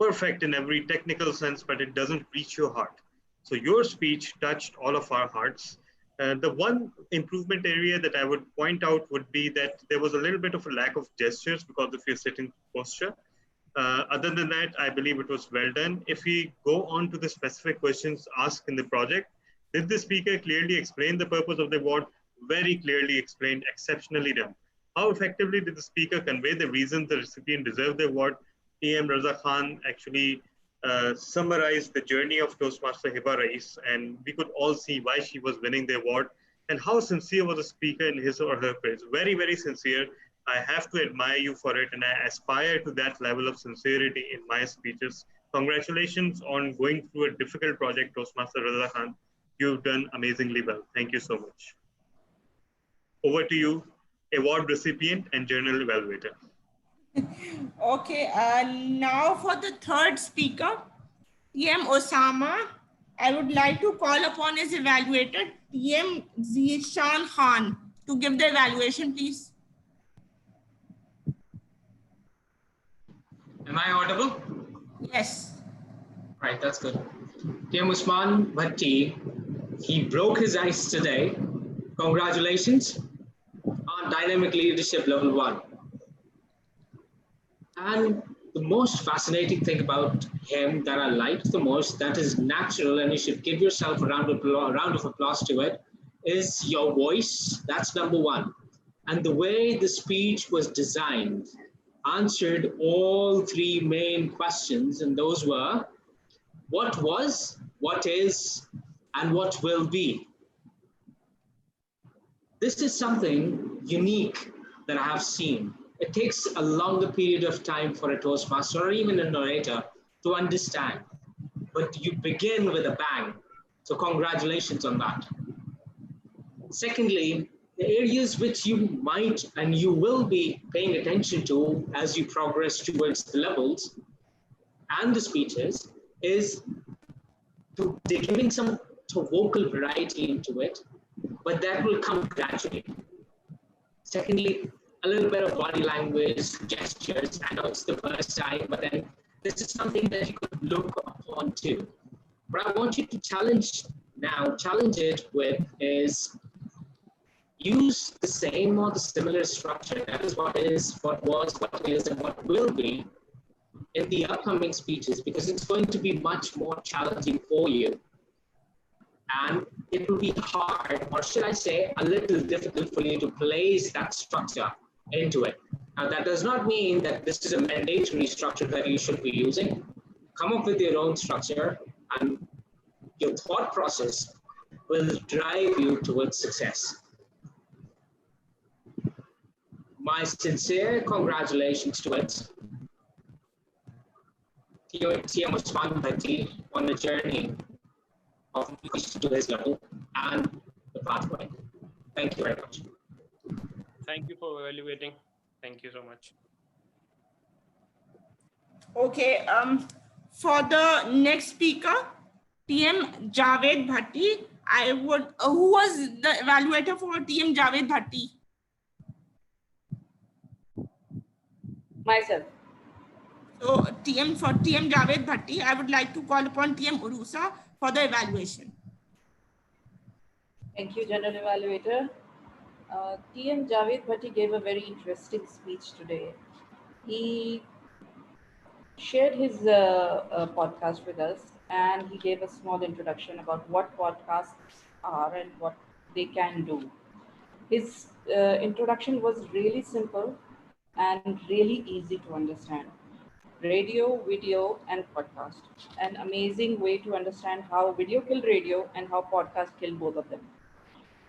perfect in every technical sense, but it doesn't reach your heart. So your speech touched all of our hearts. The one improvement area that I would point out would be that there was a little bit of a lack of gestures because of your sitting posture. Other than that, I believe it was well done. If we go on to the specific questions asked in the project, did the speaker clearly explain the purpose of the award? Very clearly explained, exceptionally done. How effectively did the speaker convey the reasons the recipient deserved the award? TM Raza Khan actually summarized the journey of Toastmaster Hiba Rais, and we could all see why she was winning the award and how sincere was the speaker in his or her praise. Very, very sincere. I have to admire you for it, and I aspire to that level of sincerity in my speeches. Congratulations on going through a difficult project, Toastmaster Raza Khan. You've done amazingly well. Thank you so much. Over to you, award recipient and journal evaluator. Okay, now for the third speaker, TM Osama, I would like to call upon his evaluator, TM Zishan Khan, to give the evaluation, please. Am I audible? Yes. Right, that's good. TM Usman Bhatti, he broke his ice today. Congratulations on Dynamic Leadership Level 1. And the most fascinating thing about him that I liked the most, that is natural, and you should give yourself a round of applause to it, is your voice. That's number one. And the way the speech was designed answered all three main questions, and those were, What was, what is, and what will be. This is something unique that I have seen. It takes a longer period of time for a Toastmaster or even a narrator to understand, but you begin with a bang. So congratulations on that. Secondly, the areas which you might and you will be paying attention to as you progress towards the levels and the speeches is to giving some vocal variety into it, but that will come gradually. Secondly, a little bit of body language, gestures. I know it's the first time, but then this is something that you could look upon too. What I want you to challenge it with is use the same or the similar structure. That is what is, what was, what is, and what will be in the upcoming speeches, because it's going to be much more challenging for you. And it will be hard, or should I say, a little difficult for you to place that structure into it. Now, that does not mean that this is a mandatory structure that you should be using. Come up with your own structure, and your thought process will drive you towards success. My sincere congratulations to it. TM Usman Bhatti on the journey of reaching to his level and the pathway. Thank you very much. Thank you for evaluating. Thank you so much. Okay, for the next speaker, TM Javed Bhatti, I would, who was the evaluator for TM Javed Bhatti? Myself. So for TM Javed Bhatti, I would like to call upon TM Urusa for the evaluation. Thank you, General Evaluator. TM Javed Bhatti gave a very interesting speech today. He shared his podcast with us, and he gave a small introduction about what podcasts are and what they can do. His introduction was really simple and really easy to understand. Radio, video, and podcast. An amazing way to understand how video killed radio and how podcast killed both of them.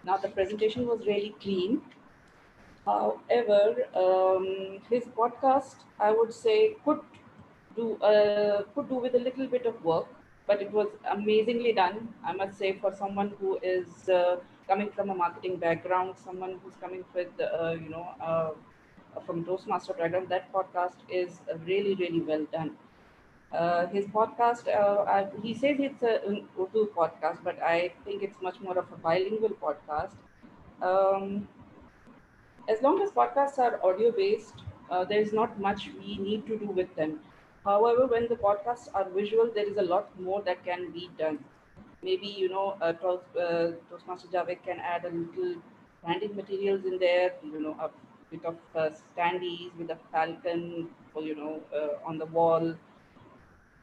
Now, the presentation was really clean. However, his podcast, I would say, could do with a little bit of work, but it was amazingly done. I must say, for someone who is coming from a marketing background, someone who's coming with from Toastmaster background, that podcast is really, really well done. His podcast, he says it's an Urdu podcast, but I think it's much more of a bilingual podcast. As long as podcasts are audio based, there is not much we need to do with them. However, when the podcasts are visual, there is a lot more that can be done. Maybe, Toastmaster Javed can add a little branding materials in there, a bit of standees with a falcon, on the wall,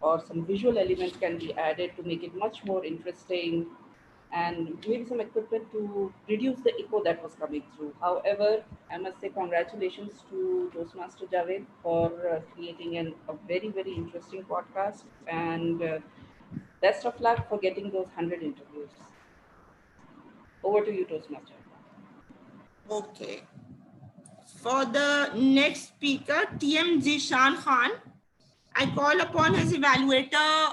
or some visual elements can be added to make it much more interesting, and maybe some equipment to reduce the echo that was coming through. However, I must say congratulations to Toastmaster Javed for creating a very, very interesting podcast, and best of luck for getting those 100 interviews. Over to you, Toastmaster. Okay. For the next speaker, TM Zishan Khan, I call upon his evaluator.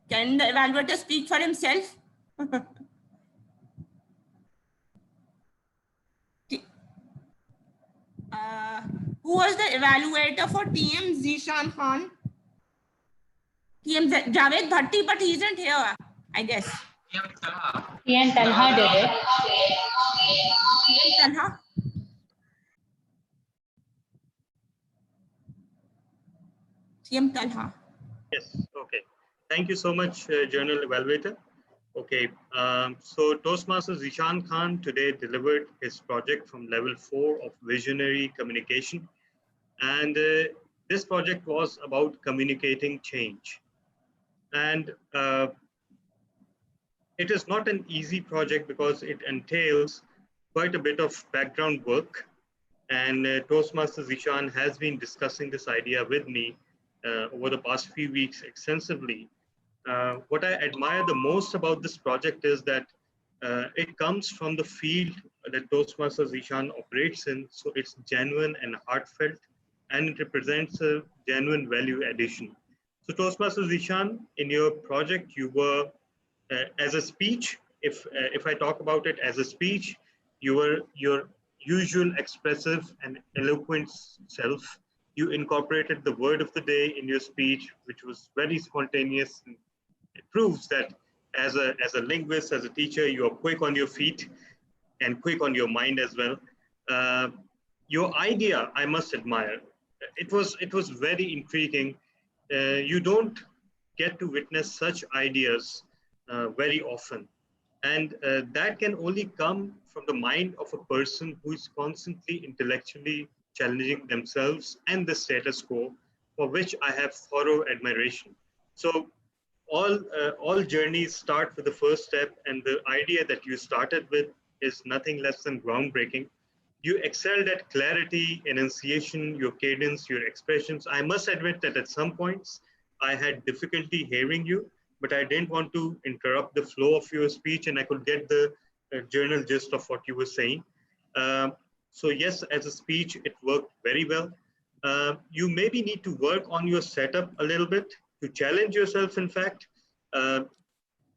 Can the evaluator speak for himself? Who was the evaluator for TM Zishan Khan? TM Javed Bhatti, but he isn't here, I guess. TM Talha did it. TM Talha? TM Talha. Yes, okay. Thank you so much, Journal Evaluator. Okay, so Toastmaster Zishan Khan today delivered his project from level 4 of visionary communication. And this project was about communicating change. And it is not an easy project because it entails quite a bit of background work. And Toastmaster Zishan has been discussing this idea with me over the past few weeks extensively. What I admire the most about this project is that it comes from the field that Toastmasters Ishan operates in, so it's genuine and heartfelt, and it represents a genuine value addition. So Toastmasters Ishan, in your project, you were as a speech. If I talk about it as a speech, you were your usual expressive and eloquent self. You incorporated the word of the day in your speech, which was very spontaneous. It proves that as a linguist, as a teacher, you are quick on your feet and quick on your mind as well. Uh, your idea, I must admire. It was very intriguing. You don't get to witness such ideas very often, and that can only come from the mind of a person who is constantly intellectually challenging themselves and the status quo, for which I have thorough admiration. So all journeys start with the first step, and the idea that you started with is nothing less than groundbreaking. You excelled at clarity, enunciation, your cadence, your expressions. I must admit that at some points I had difficulty hearing you, but I didn't want to interrupt the flow of your speech, and I could get the journal gist of what you were saying. Um, so yes, as a speech, it worked very well. You maybe need to work on your setup a little bit to challenge yourself. In fact, uh,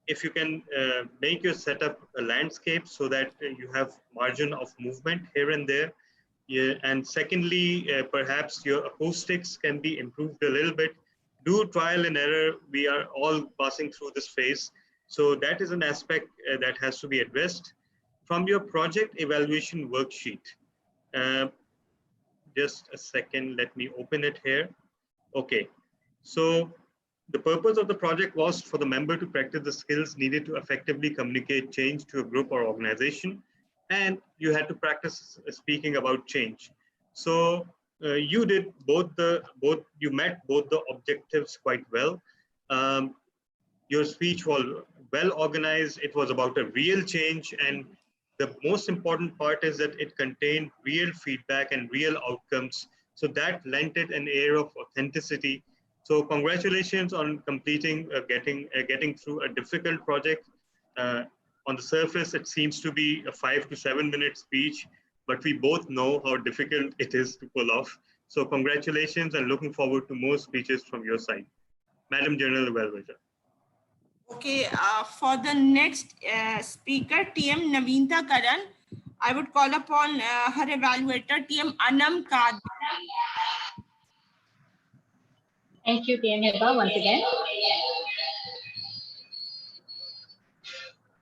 if you can make your setup a landscape so that you have margin of movement here and there. Yeah, and secondly, perhaps your acoustics can be improved a little bit. Do trial and error. We are all passing through this phase. So that is an aspect that has to be addressed. From your project evaluation worksheet, uh, just a second, let me open it here. Okay, so the purpose of the project was for the member to practice the skills needed to effectively communicate change to a group or organization, and you had to practice speaking about change. So you did both. You met both the objectives quite well. Um, your speech was well organized. It was about a real change, and the most important part is that it contained real feedback and real outcomes. So that lent it an air of authenticity. So congratulations on completing, getting through a difficult project. Uh, on the surface, it seems to be a 5 to 7 minute speech, but we both know how difficult it is to pull off. So congratulations, and looking forward to more speeches from your side. Madam General Evaluator. Okay, for the next speaker, TM Naveenta Karan, I would call upon her evaluator, TM Anam Kad. Thank you, TM Heba, once again.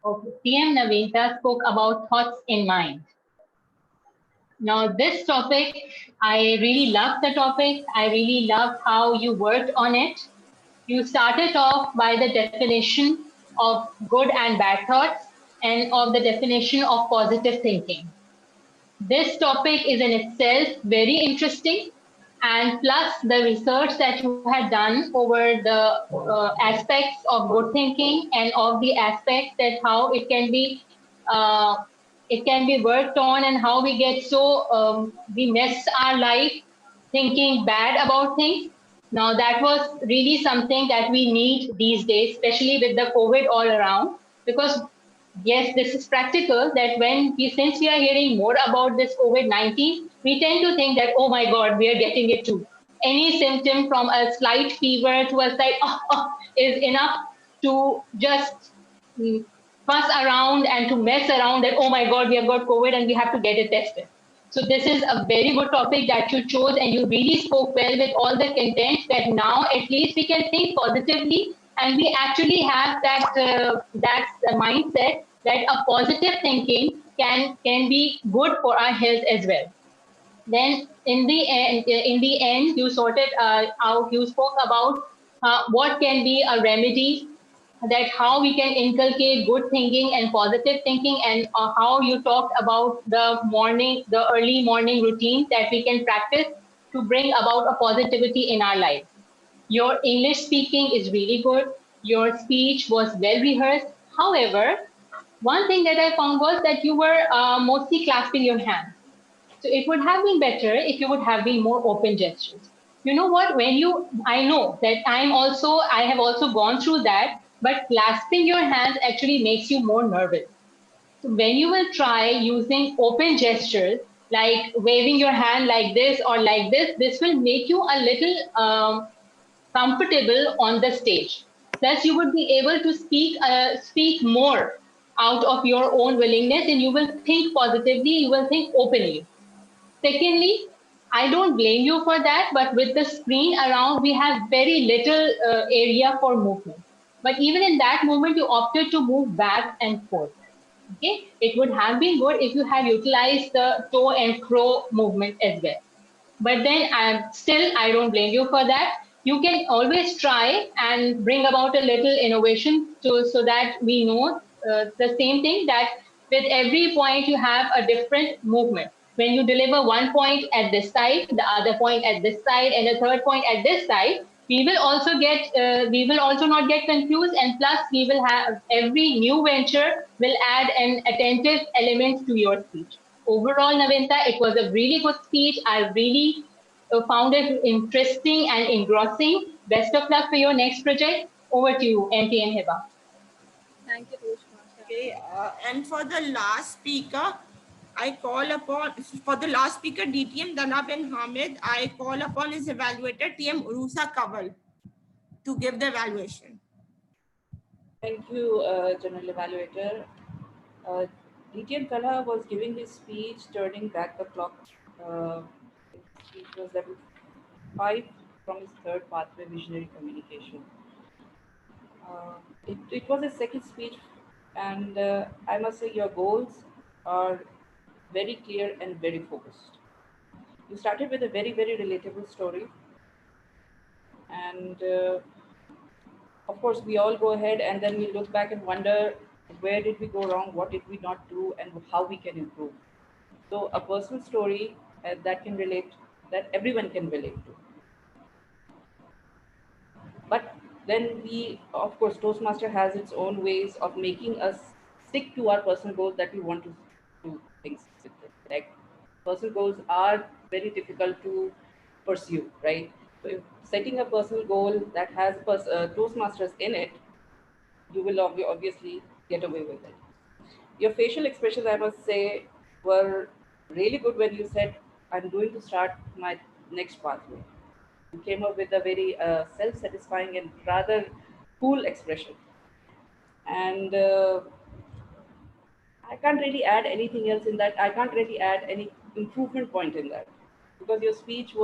Okay. TM Naveenta spoke about thoughts in mind. Now, this topic, I really love the topic. I really love how you worked on it. You started off by the definition of good and bad thoughts and of the definition of positive thinking. This topic is in itself very interesting, and plus the research that you had done over the aspects of good thinking and of the aspects that how uh, it can be worked on, and how we get so we mess our life thinking bad about things. Now that was really something that we need these days, especially with the COVID all around, because yes, this is practical that since we are hearing more about this COVID-19, we tend to think that, oh my God, we are getting it too. Any symptom from a slight fever to a slight is enough to just fuss around and to mess around that, oh my God, we have got COVID and we have to get it tested. So this is a very good topic that you chose, and you really spoke well with all the content that now at least we can think positively, and we actually have that mindset that a positive thinking can be good for our health as well. Then in the end, you sorted out. You spoke about what can be a remedy, that how we can inculcate good thinking and positive thinking, and how you talked about the early morning routines that we can practice to bring about a positivity in our life. Your English speaking is really good. Your speech was well rehearsed. However, one thing that I found was that you were mostly clasping your hands. So it would have been better if you would have been more open gestures. You know what? I know that I have also gone through that, but clasping your hands actually makes you more nervous. So when you will try using open gestures, like waving your hand like this or like this will make you a little comfortable on the stage. Plus, you would be able to speak more out of your own willingness, and you will think positively. You will think openly. Secondly, I don't blame you for that, but with the screen around, we have very little area for movement. But even in that moment, you opted to move back and forth. Okay, it would have been good if you had utilized the toe and crow movement as well. But then I don't blame you for that. You can always try and bring about a little innovation so that we know the same thing, that with every point you have a different movement. When you deliver one point at this side, the other point at this side, and the third point at this side, we will also not get confused, and plus we will have every new venture will add an attentive element to your speech. Overall, Navinta, it was a really good speech. I really found it interesting and engrossing. Best of luck for your next project. Over to you, MT and Hiba. Thank you, Toastmaster. Okay, and for the last speaker, I call upon, for the last speaker, DTM Dana bin Hamid, I call upon his evaluator, TM Urusa Kaval, to give the evaluation. Thank you, General Evaluator. DTM Kala was giving his speech, turning back the clock. His speech was level 5 from his third pathway, visionary communication. It was a second speech, and I must say your goals are very clear and very focused. You started with a very, very relatable story, and of course, we all go ahead and then we look back and wonder where did we go wrong, what did we not do, and how we can improve. So, a personal story that can relate, that everyone can relate to. But then of course, Toastmaster has its own ways of making us stick to our personal goals that we want to do things with it. Like personal goals are very difficult to pursue, right? So if setting a personal goal that has Toastmasters in it, you will obviously get away with it. Your facial expressions, I must say, were really good when you said, I'm going to start my next pathway. You came up with a very self-satisfying and rather cool expression. And I can't really add anything else in that. I can't really add any improvement point in that, because your speech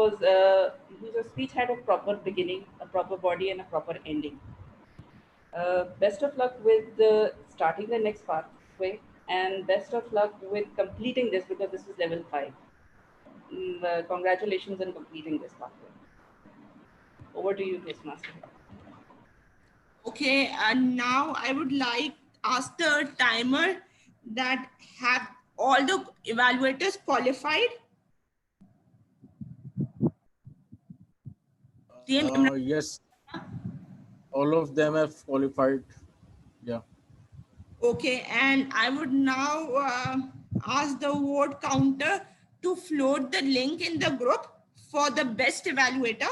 had a proper beginning, a proper body, and a proper ending. Best of luck with starting the next pathway, and best of luck with completing this, because this is level 5. Congratulations on completing this pathway. Over to you, Toastmaster. Okay, and now I would like ask the timer that have all the evaluators qualified. Yes, all of them have qualified. Yeah. Okay, and I would now ask the vote counter to float the link in the group for the best evaluator.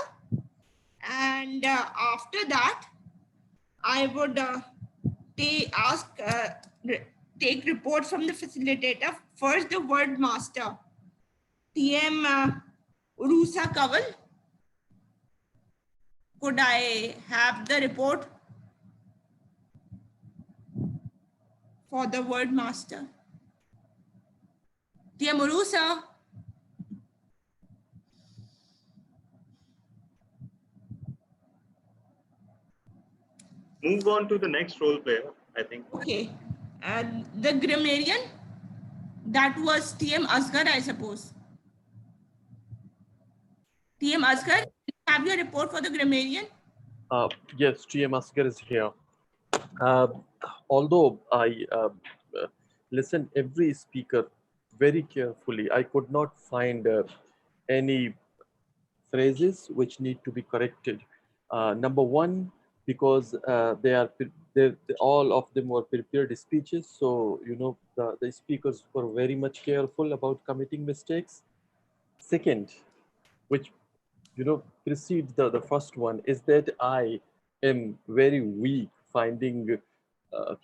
And after that, I would take report from the facilitator. First, the word master, TM Urusa Kaval. Could I have the report for the word master? TM Urusa. Move on to the next role player, I think. Okay. The grammarian, that was TM Asghar, I suppose. TM Asghar, have your report for the grammarian? Yes, TM Asghar is here. Although I listened every speaker very carefully, I could not find any phrases which need to be corrected. Number one, because all of them were prepared speeches, so the speakers were very much careful about committing mistakes. Second, which precede the first one is that I am very weak finding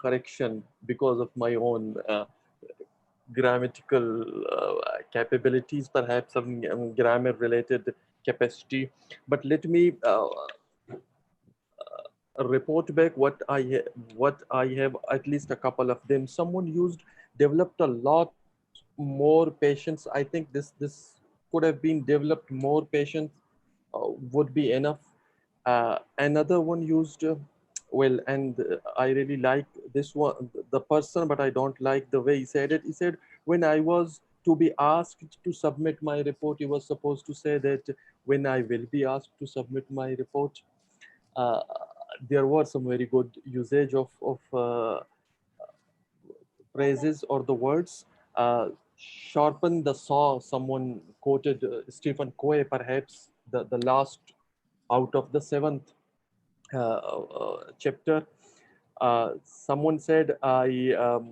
correction because of my own grammatical capabilities, perhaps some grammar related capacity. But let me report back what I have, at least a couple of them. Someone used developed a lot more patience. I think this could have been developed more patience would be enough. Another one used well, and I really like this one, the person, but I don't like the way he said it. He said, when I was to be asked to submit my report, he was supposed to say that when I will be asked to submit my report. uh, there were some very good usage of phrases or the words. Sharpen the saw, someone quoted Stephen Covey, perhaps the last out of the seventh chapter. Someone said, until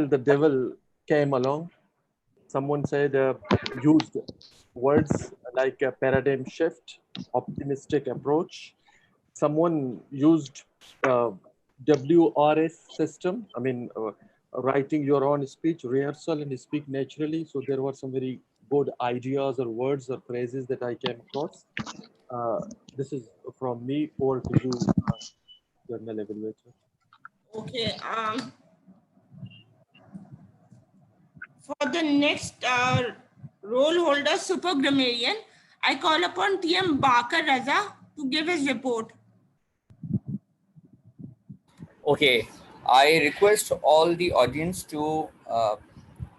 the devil came along. Someone said, used words like a paradigm shift, optimistic approach. Someone used uh, WRS system. I mean, writing your own speech, rehearsal, and speak naturally. So there were some very good ideas or words or phrases that I came across. Uh, this is from me. Over to you, Journal Evaluator. Okay. For the next role holder, super grammarian, I call upon TM Bakar Raza to give his report. Okay, I request all the audience to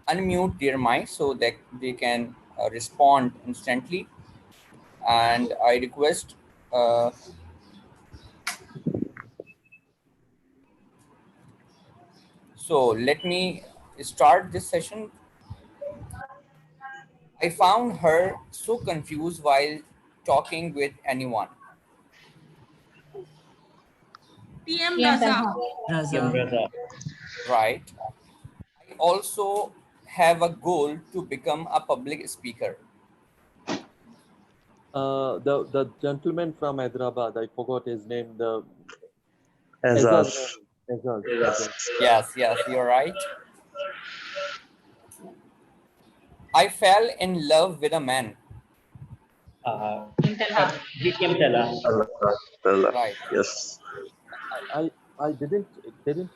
unmute their mic so that they can respond instantly. And I request so let me start this session. I found her so confused while talking with anyone. TM PM Raza. Tanha. Raza. Right. I also have a goal to become a public speaker. The gentleman from Hyderabad, I forgot his name. The Azaz. Azaz. Azaz. Yes, yes, you're right. I fell in love with a man. PM Tanha. Right. Yes. I didn't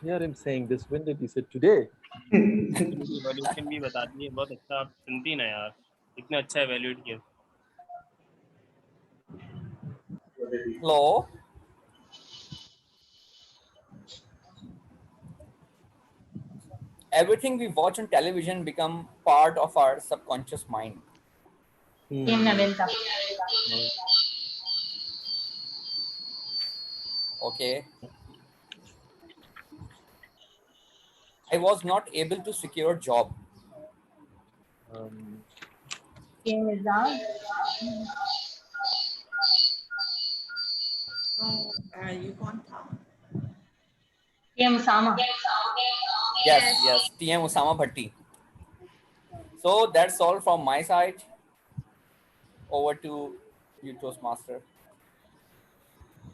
hear him saying this. When did he say today? Evolution भी बता दिए, बहुत अच्छा आप सुनती ना यार, इतना अच्छा evaluate किया. Hello. Everything we watch on television become part of our subconscious mind. PM Navinta. Okay. I was not able to secure a job. PM Izzan. You can't talk. PM Usama. Yes, yes. TM Usama Bhatti. So that's all from my side. Over to you, Toastmaster.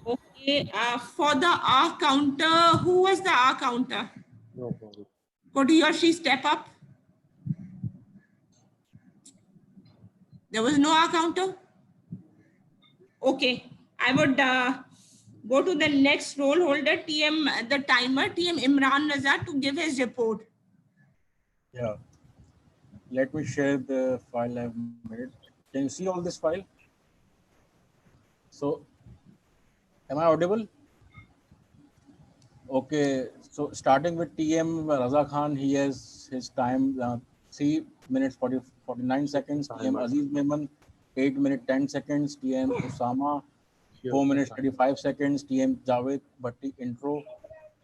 Okay. For the R counter, who was the R counter? Nobody. Could he or she step up? There was no R counter? Okay. I would go to the next role holder, TM, the timer, TM Imran Raza, to give his report. Yeah. Let me share the file I've made. Can you see all this file? So, am I audible? Okay. So, starting with TM Raza Khan, he has his time 3 minutes 49 seconds. TM Aziz Mehman, 8 minutes 10 seconds. TM Usama, 4 minutes 35 seconds. TM Javed Bhatti intro,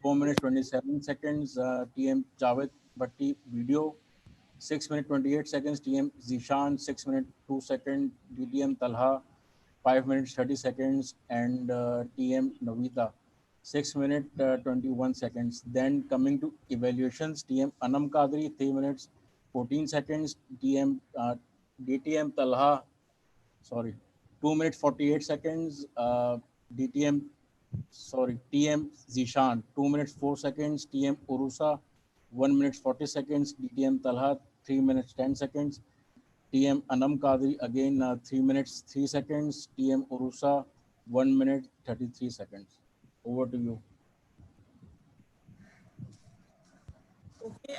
4 minutes 27 seconds. TM Javed Bhatti video, 6 minutes 28 seconds. TM Zishan, 6 minutes 2 seconds. DTM Talha, 5 minutes 30 seconds. And TM Navita, 6 minutes 21 seconds. Then coming to evaluations, TM Anam Kadri, 3 minutes 14 seconds. DTM Talha, sorry, 2 minutes 48 seconds. DTM, sorry, TM Zishan, 2 minutes 4 seconds. TM Urusa, 1 minute 40 seconds. DTM Talhat, 3 minutes 10 seconds. TM Anam Kadri, again 3 minutes 3 seconds. TM Urusa, 1 minute 33 seconds. Over to you. Okay.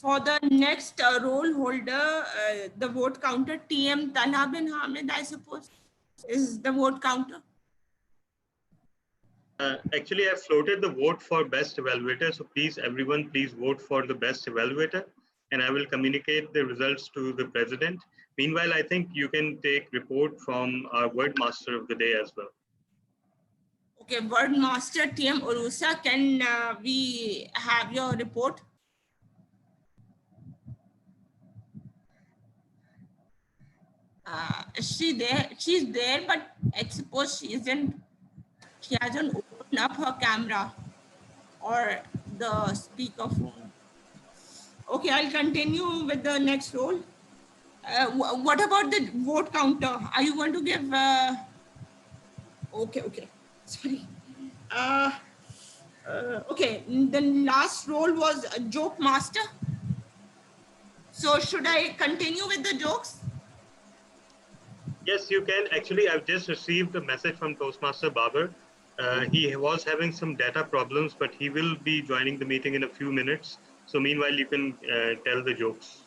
For the next role holder, the vote counter, TM Talha bin Hamid, I suppose, is the vote counter. Actually, I floated the vote for best evaluator. So please, everyone, please vote for the best evaluator. And I will communicate the results to the president. Meanwhile, I think you can take report from our word master of the day as well. Okay, word master TM Urusa, can we have your report? Is she there? She's there, but I suppose she isn't. She hasn't opened up her camera or the speakerphone. Okay, I'll continue with the next role. What about the vote counter? Are you going to give? Okay. Sorry. Okay, the last role was a joke master. So should I continue with the jokes? Yes, you can. Actually, I've just received a message from Toastmaster Babar. He was having some data problems, but he will be joining the meeting in a few minutes. So meanwhile, you can tell the jokes.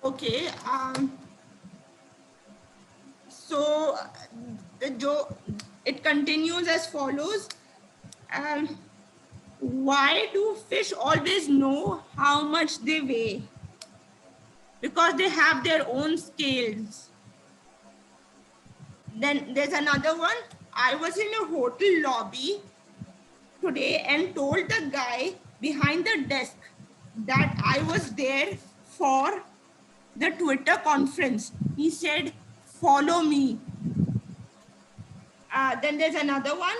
Okay. So the joke, it continues as follows. Why do fish always know how much they weigh? Because they have their own scales. Then there's another one. I was in a hotel lobby today and told the guy behind the desk that I was there for the Twitter conference. He said, follow me. Then there's another one.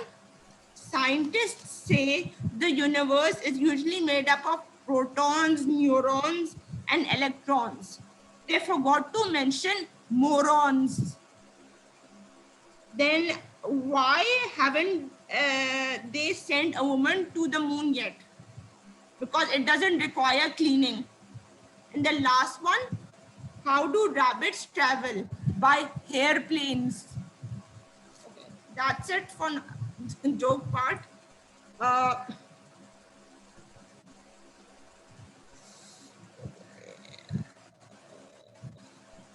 Scientists say the universe is usually made up of protons, neurons, and electrons. They forgot to mention morons. Then why haven't they sent a woman to the moon yet? Because it doesn't require cleaning. And the last one, how do rabbits travel? By airplanes. Okay, that's it for the joke part.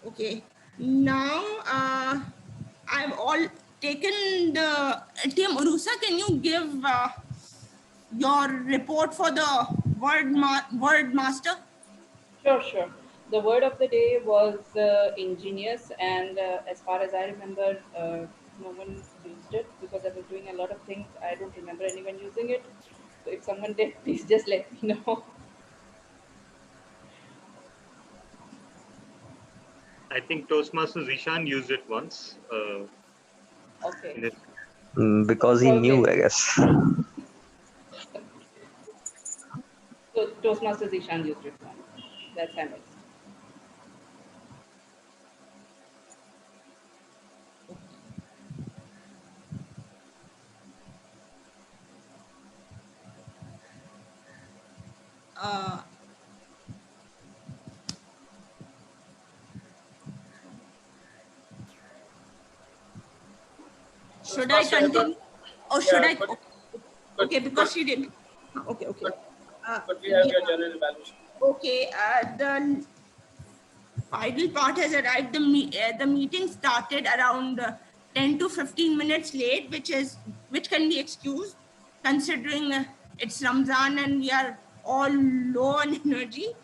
Okay, now I've all taken the TM Urusa. Can you give your report for the word master? Sure. The word of the day was ingenious, and as far as I remember, no one used it because I was doing a lot of things. I don't remember anyone using it. So if someone did, please just let me know. I think Toastmaster Zishan used it once. Okay. Because he knew, I guess. So Toastmasters Ishan used it once. That's how it. Should I continue? Or should I? Okay, because she did. Okay. But we have your general evaluation. Okay, the final part has arrived. The meeting started around 10 to 15 minutes late, which can be excused considering it's Ramzan and we are all low on energy.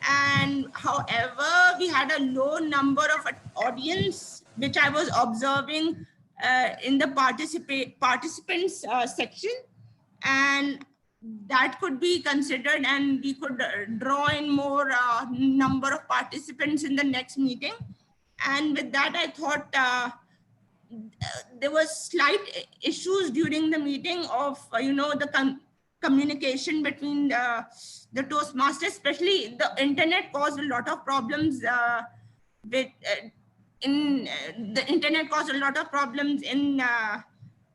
And however, we had a low number of audience, which I was observing in the participants section, and that could be considered, and we could draw in more number of participants in the next meeting. And with that, I thought there was slight issues during the meeting of the communication between the Toastmasters, especially the internet caused a lot of problems with the internet caused a lot of problems in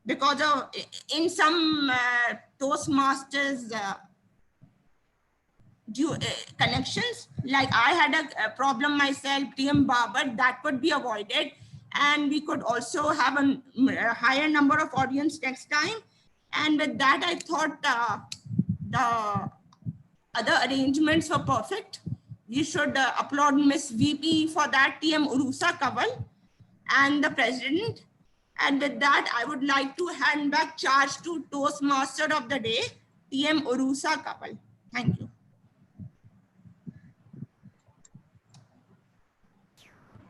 because of in some Toastmasters connections. Like I had a problem myself, TM Barber, that could be avoided, and we could also have a higher number of audience next time. And with that, I thought the other arrangements were perfect. We should applaud Miss VP for that, TM Urusa Kaval, and the president. And with that, I would like to hand back charge to Toastmaster of the day, TM Urusa Kaval. Thank you.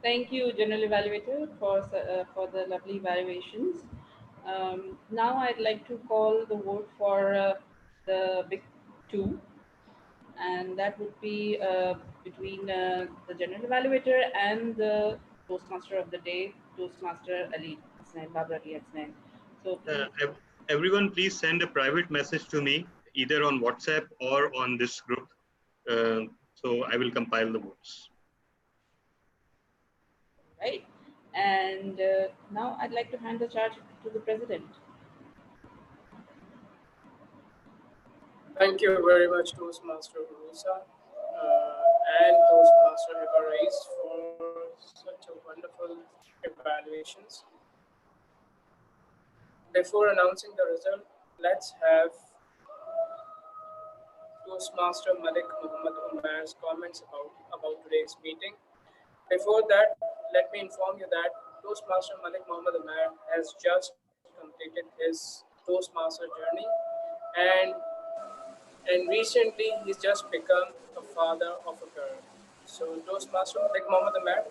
Thank you, General Evaluator, for the lovely evaluations. Now I'd like to call the vote for the big two, and that would be between the General Evaluator and the Toastmaster of the day, Toastmaster Ali Hasnain, Babra Ali Hasnain. So please. Everyone, please send a private message to me, either on WhatsApp or on this group. So I will compile the votes. Right. And now I'd like to hand the charge to the president. Thank you very much, Toastmaster Rusa and Toastmaster Hibarais for such a wonderful evaluations. Before announcing the result, let's have Toastmaster Malik Muhammad Umar's comments about today's meeting. Before that, let me inform you that Toastmaster Malik Muhammad Umar has just completed his Toastmaster journey, and recently he's just become a father of a girl. So Toastmaster Malik Muhammad Umar,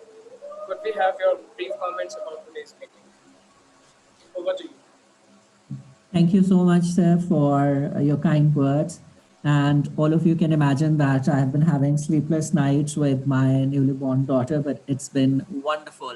could we have your brief comments about today's meeting? Over to you. Thank you so much, sir, for your kind words. And all of you can imagine that I have been having sleepless nights with my newly born daughter, but it's been wonderful.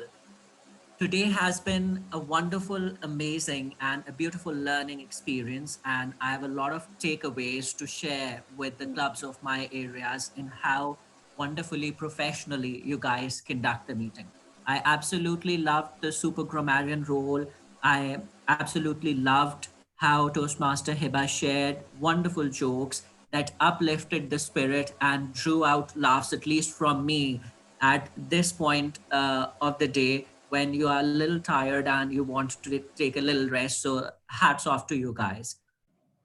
Today has been a wonderful, amazing, and a beautiful learning experience. And I have a lot of takeaways to share with the clubs of my areas in how wonderfully professionally you guys conduct the meeting. I absolutely loved the super grammarian role. I absolutely loved how Toastmaster Hiba shared wonderful jokes that uplifted the spirit and drew out laughs, at least from me, at this point of the day when you are a little tired and you want to take a little rest. So, hats off to you guys.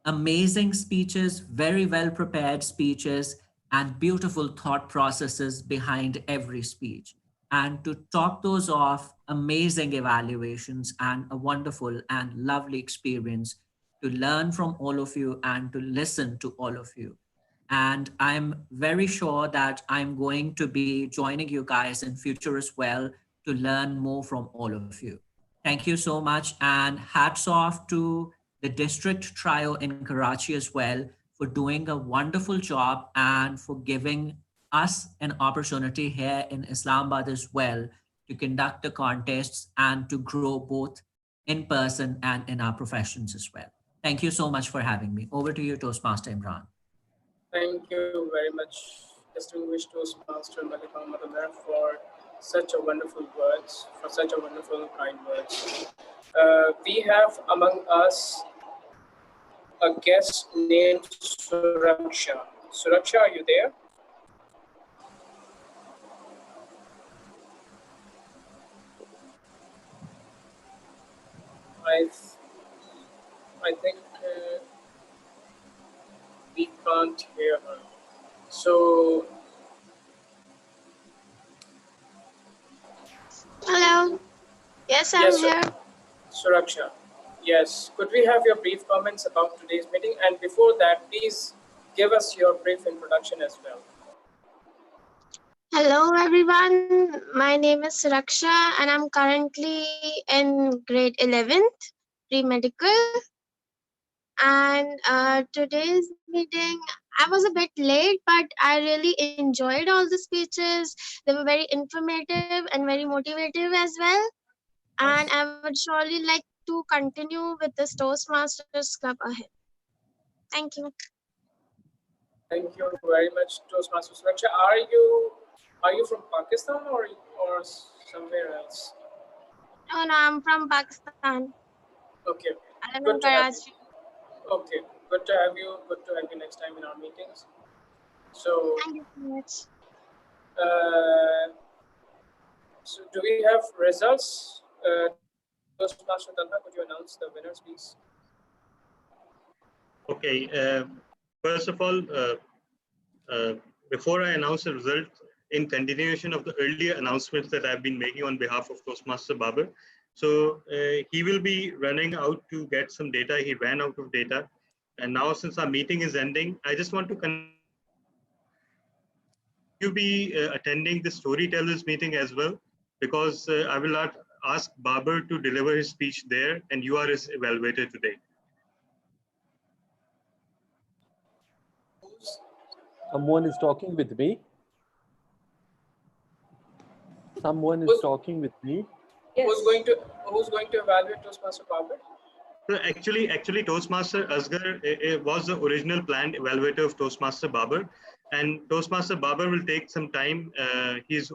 Amazing speeches, very well prepared speeches, and beautiful thought processes behind every speech. And to top those off, amazing evaluations and a wonderful and lovely experience to learn from all of you and to listen to all of you. And I'm very sure that I'm going to be joining you guys in future as well to learn more from all of you. Thank you so much. And hats off to the district trio in Karachi as well for doing a wonderful job and for giving us an opportunity here in Islamabad as well to conduct the contests and to grow both in person and in our professions as well. Thank you so much for having me. Over to you, Toastmaster Imran. Thank you very much, distinguished Toastmaster Malik Muhammad Umar, for such a wonderful words, for such a wonderful kind words. We have among us a guest named Suraksha. Suraksha, are you there? I, I think we can't hear her. So, Hello. Yes, I'm yes, here. Suraksha. Yes, could we have your brief comments about today's meeting? And before that, please give us your brief introduction as well. Hello, everyone. My name is Suraksha, and I'm currently in grade 11th, pre-medical. And today's meeting, I was a bit late, but I really enjoyed all the speeches. They were very informative and very motivative as well. And I would surely like to continue with this Toastmasters Club ahead. Thank you. Thank you very much, Toastmaster Suraksha. Are you from Pakistan or somewhere else? Oh no, I'm from Pakistan. Okay, I live in good to have you. Karachi. Okay, good to have you. Good to have you next time in our meetings. So, Thank you so much. uh, so do we have results? Toastmaster Talha, could you announce the winners, please? Okay. First of all, uh, before I announce the result, in continuation of the earlier announcements that I've been making on behalf of Toastmaster Babar, so he will be running out to get some data. He ran out of data. And now, since our meeting is ending, I just want to you be attending the storytellers meeting as well, because I will not ask Babar to deliver his speech there, and you are his evaluator today. Someone is talking with me. Someone is talking with me. Who's going to evaluate Toastmaster Babar? So actually, Toastmaster Asghar was the original planned evaluator of Toastmaster Babar, and Toastmaster Babar will take some time. He's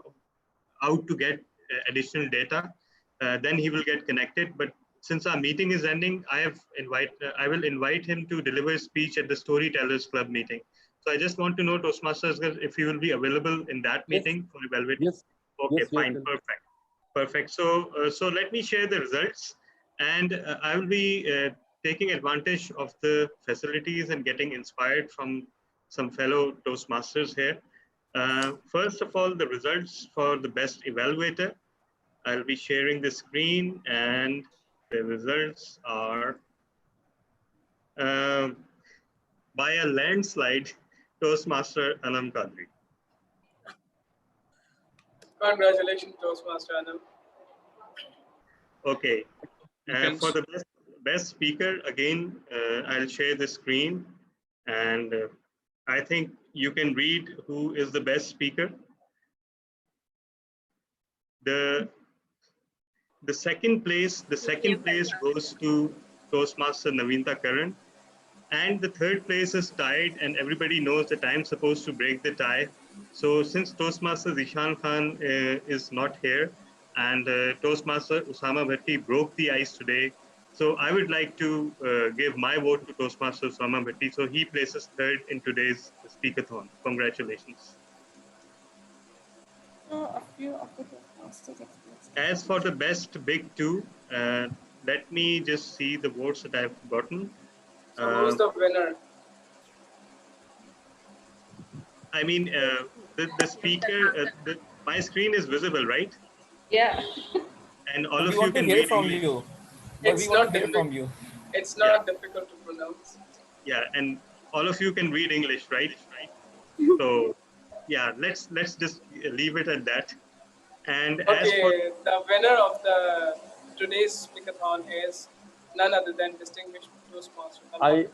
out to get additional data. Then he will get connected. But since our meeting is ending, I will invite him to deliver a speech at the Storytellers Club meeting. So I just want to know, Toastmaster Asghar, if he will be available in that meeting for evaluating. Yes. Okay, Yes, fine, yes. perfect. So let me share the results, and I will be taking advantage of the facilities and getting inspired from some fellow Toastmasters here. First of all, the results for the best evaluator. I'll be sharing the screen, and the results are uh, by a landslide, Toastmaster Anam Kadri. Congratulations, Toastmaster Anam. Okay. For the best speaker, again, I'll share the screen, and I think you can read who is the best speaker. The second place goes to Toastmaster Navinta Karan, and the third place is tied, and everybody knows that I'm supposed to break the tie. So since Toastmaster Zishan Khan is not here, and Toastmaster Usama Bhatti broke the ice today, so I would like to give my vote to Toastmaster Usama Bhatti. So he places third in today's speakathon. Congratulations. A few of the Toastmasters experts. As for the best big two, let me just see the votes that I've gotten. So who's the winner? I mean, the speaker, my screen is visible, right? Yeah. And all We of you want to can hear read from English. you. But we It's want not to hear from you. It's not difficult to pronounce. Yeah, and all of you can read English, right? So, yeah, let's just leave it at that. And as for Okay, the winner of the today's speakathon is none other than distinguished Toastmaster.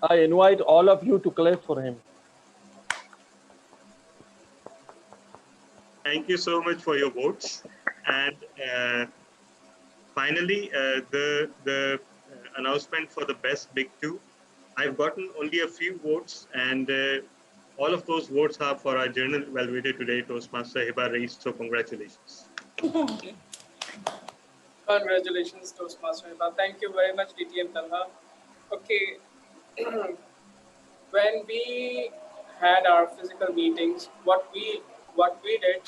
I invite all of you to clap for him. thank you so much for your votes. And finally, the announcement for the best big two. I've gotten only a few votes, and all of those votes are for our journal evaluator today, Toastmaster Hiba Reis. So congratulations. Congratulations, Toastmaster. Thank you very much, DTM Talha. Okay, when we had our physical meetings, what we did,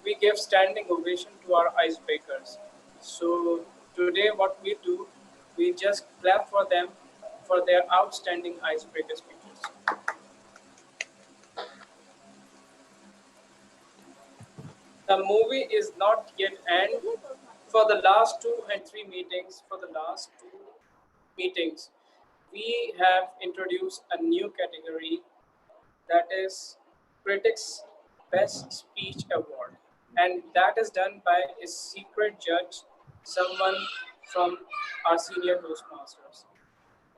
we gave standing ovation to our icebreakers. So today, what we do, we just clap for them for their outstanding icebreaker speeches. The movie is not yet end. For the last 2 and 3 meetings, we have introduced a new category, that is Critics Best Speech Award. And that is done by a secret judge, someone from our senior Toastmasters.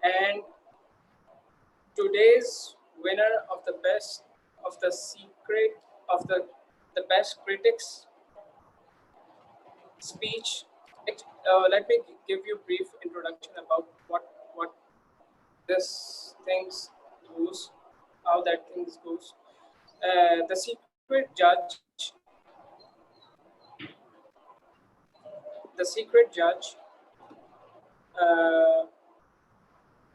And today's winner of the best of the secret of the best critics speech. Let me give you a brief introduction about what this things goes, how that things goes. The secret judge, the secret judge uh,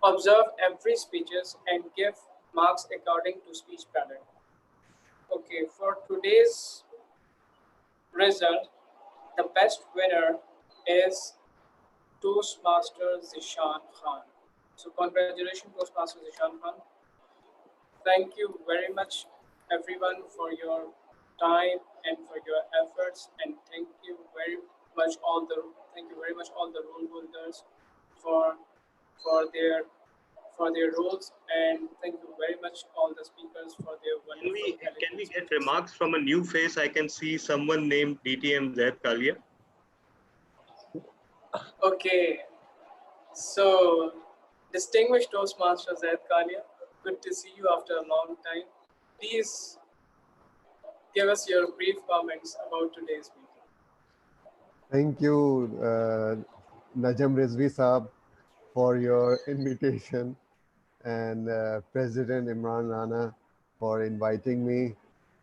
observe every speeches and give marks according to speech pattern. Okay, for today's result, the best winner is Toastmaster Zishan Khan. So congratulations, Toastmaster Zishan Khan. Thank you very much, everyone, for your time and for your efforts, and thank you very much all the role holders for for their for their roles, and thank you very much all the speakers for their wonderful Can we elegant get speeches. remarks from a new face? I can see someone named DTM Zaid Kalia. Okay, so distinguished Toastmaster Zaid Kalia, good to see you after a long time. Please give us your brief comments about today's meeting. Thank you, Najam Rizvi Saab, for your invitation, and President Imran Rana for inviting me.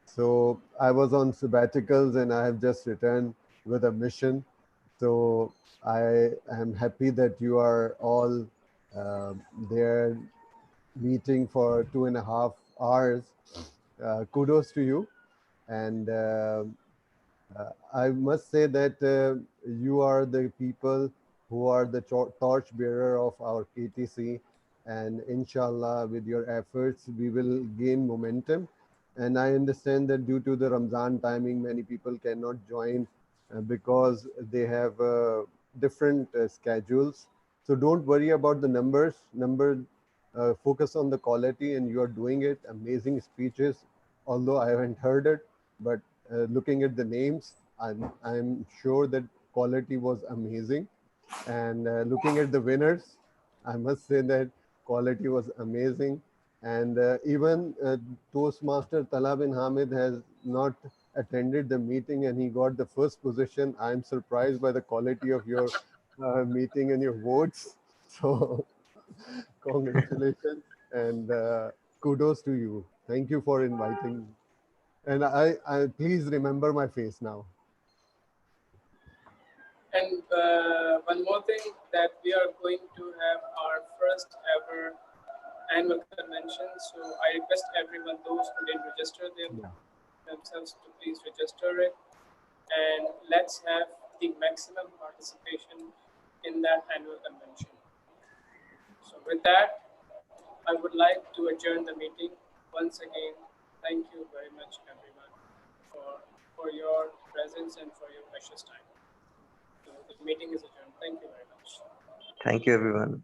So I was on sabbaticals and I have just returned with a mission. So I am happy that you are all there meeting for 2.5 hours. Kudos to you. And I must say that you are the people who are the torch bearer of our KTC, and inshallah, with your efforts, we will gain momentum. And I understand that due to the Ramzan timing, many people cannot join because they have different schedules. So don't worry about the numbers. Focus on the quality, and you are doing it. Amazing speeches, although I haven't heard it, but looking at the names, I'm sure that quality was amazing. And looking at the winners, I must say that quality was amazing. And even Toastmaster Tala bin Hamid has not attended the meeting and he got the first position. I'm surprised by the quality of your meeting and your votes. So congratulations and kudos to you. Thank you for inviting me. And I please remember my face now. And one more thing, that we are going to have our first ever annual convention. So I request everyone, those who didn't register themselves, to please register it. And let's have the maximum participation in that annual convention. So with that, I would like to adjourn the meeting. Once again, thank you very much, everyone, for your presence and for your precious time. So the meeting is adjourned. Thank you very much. Thank you, everyone.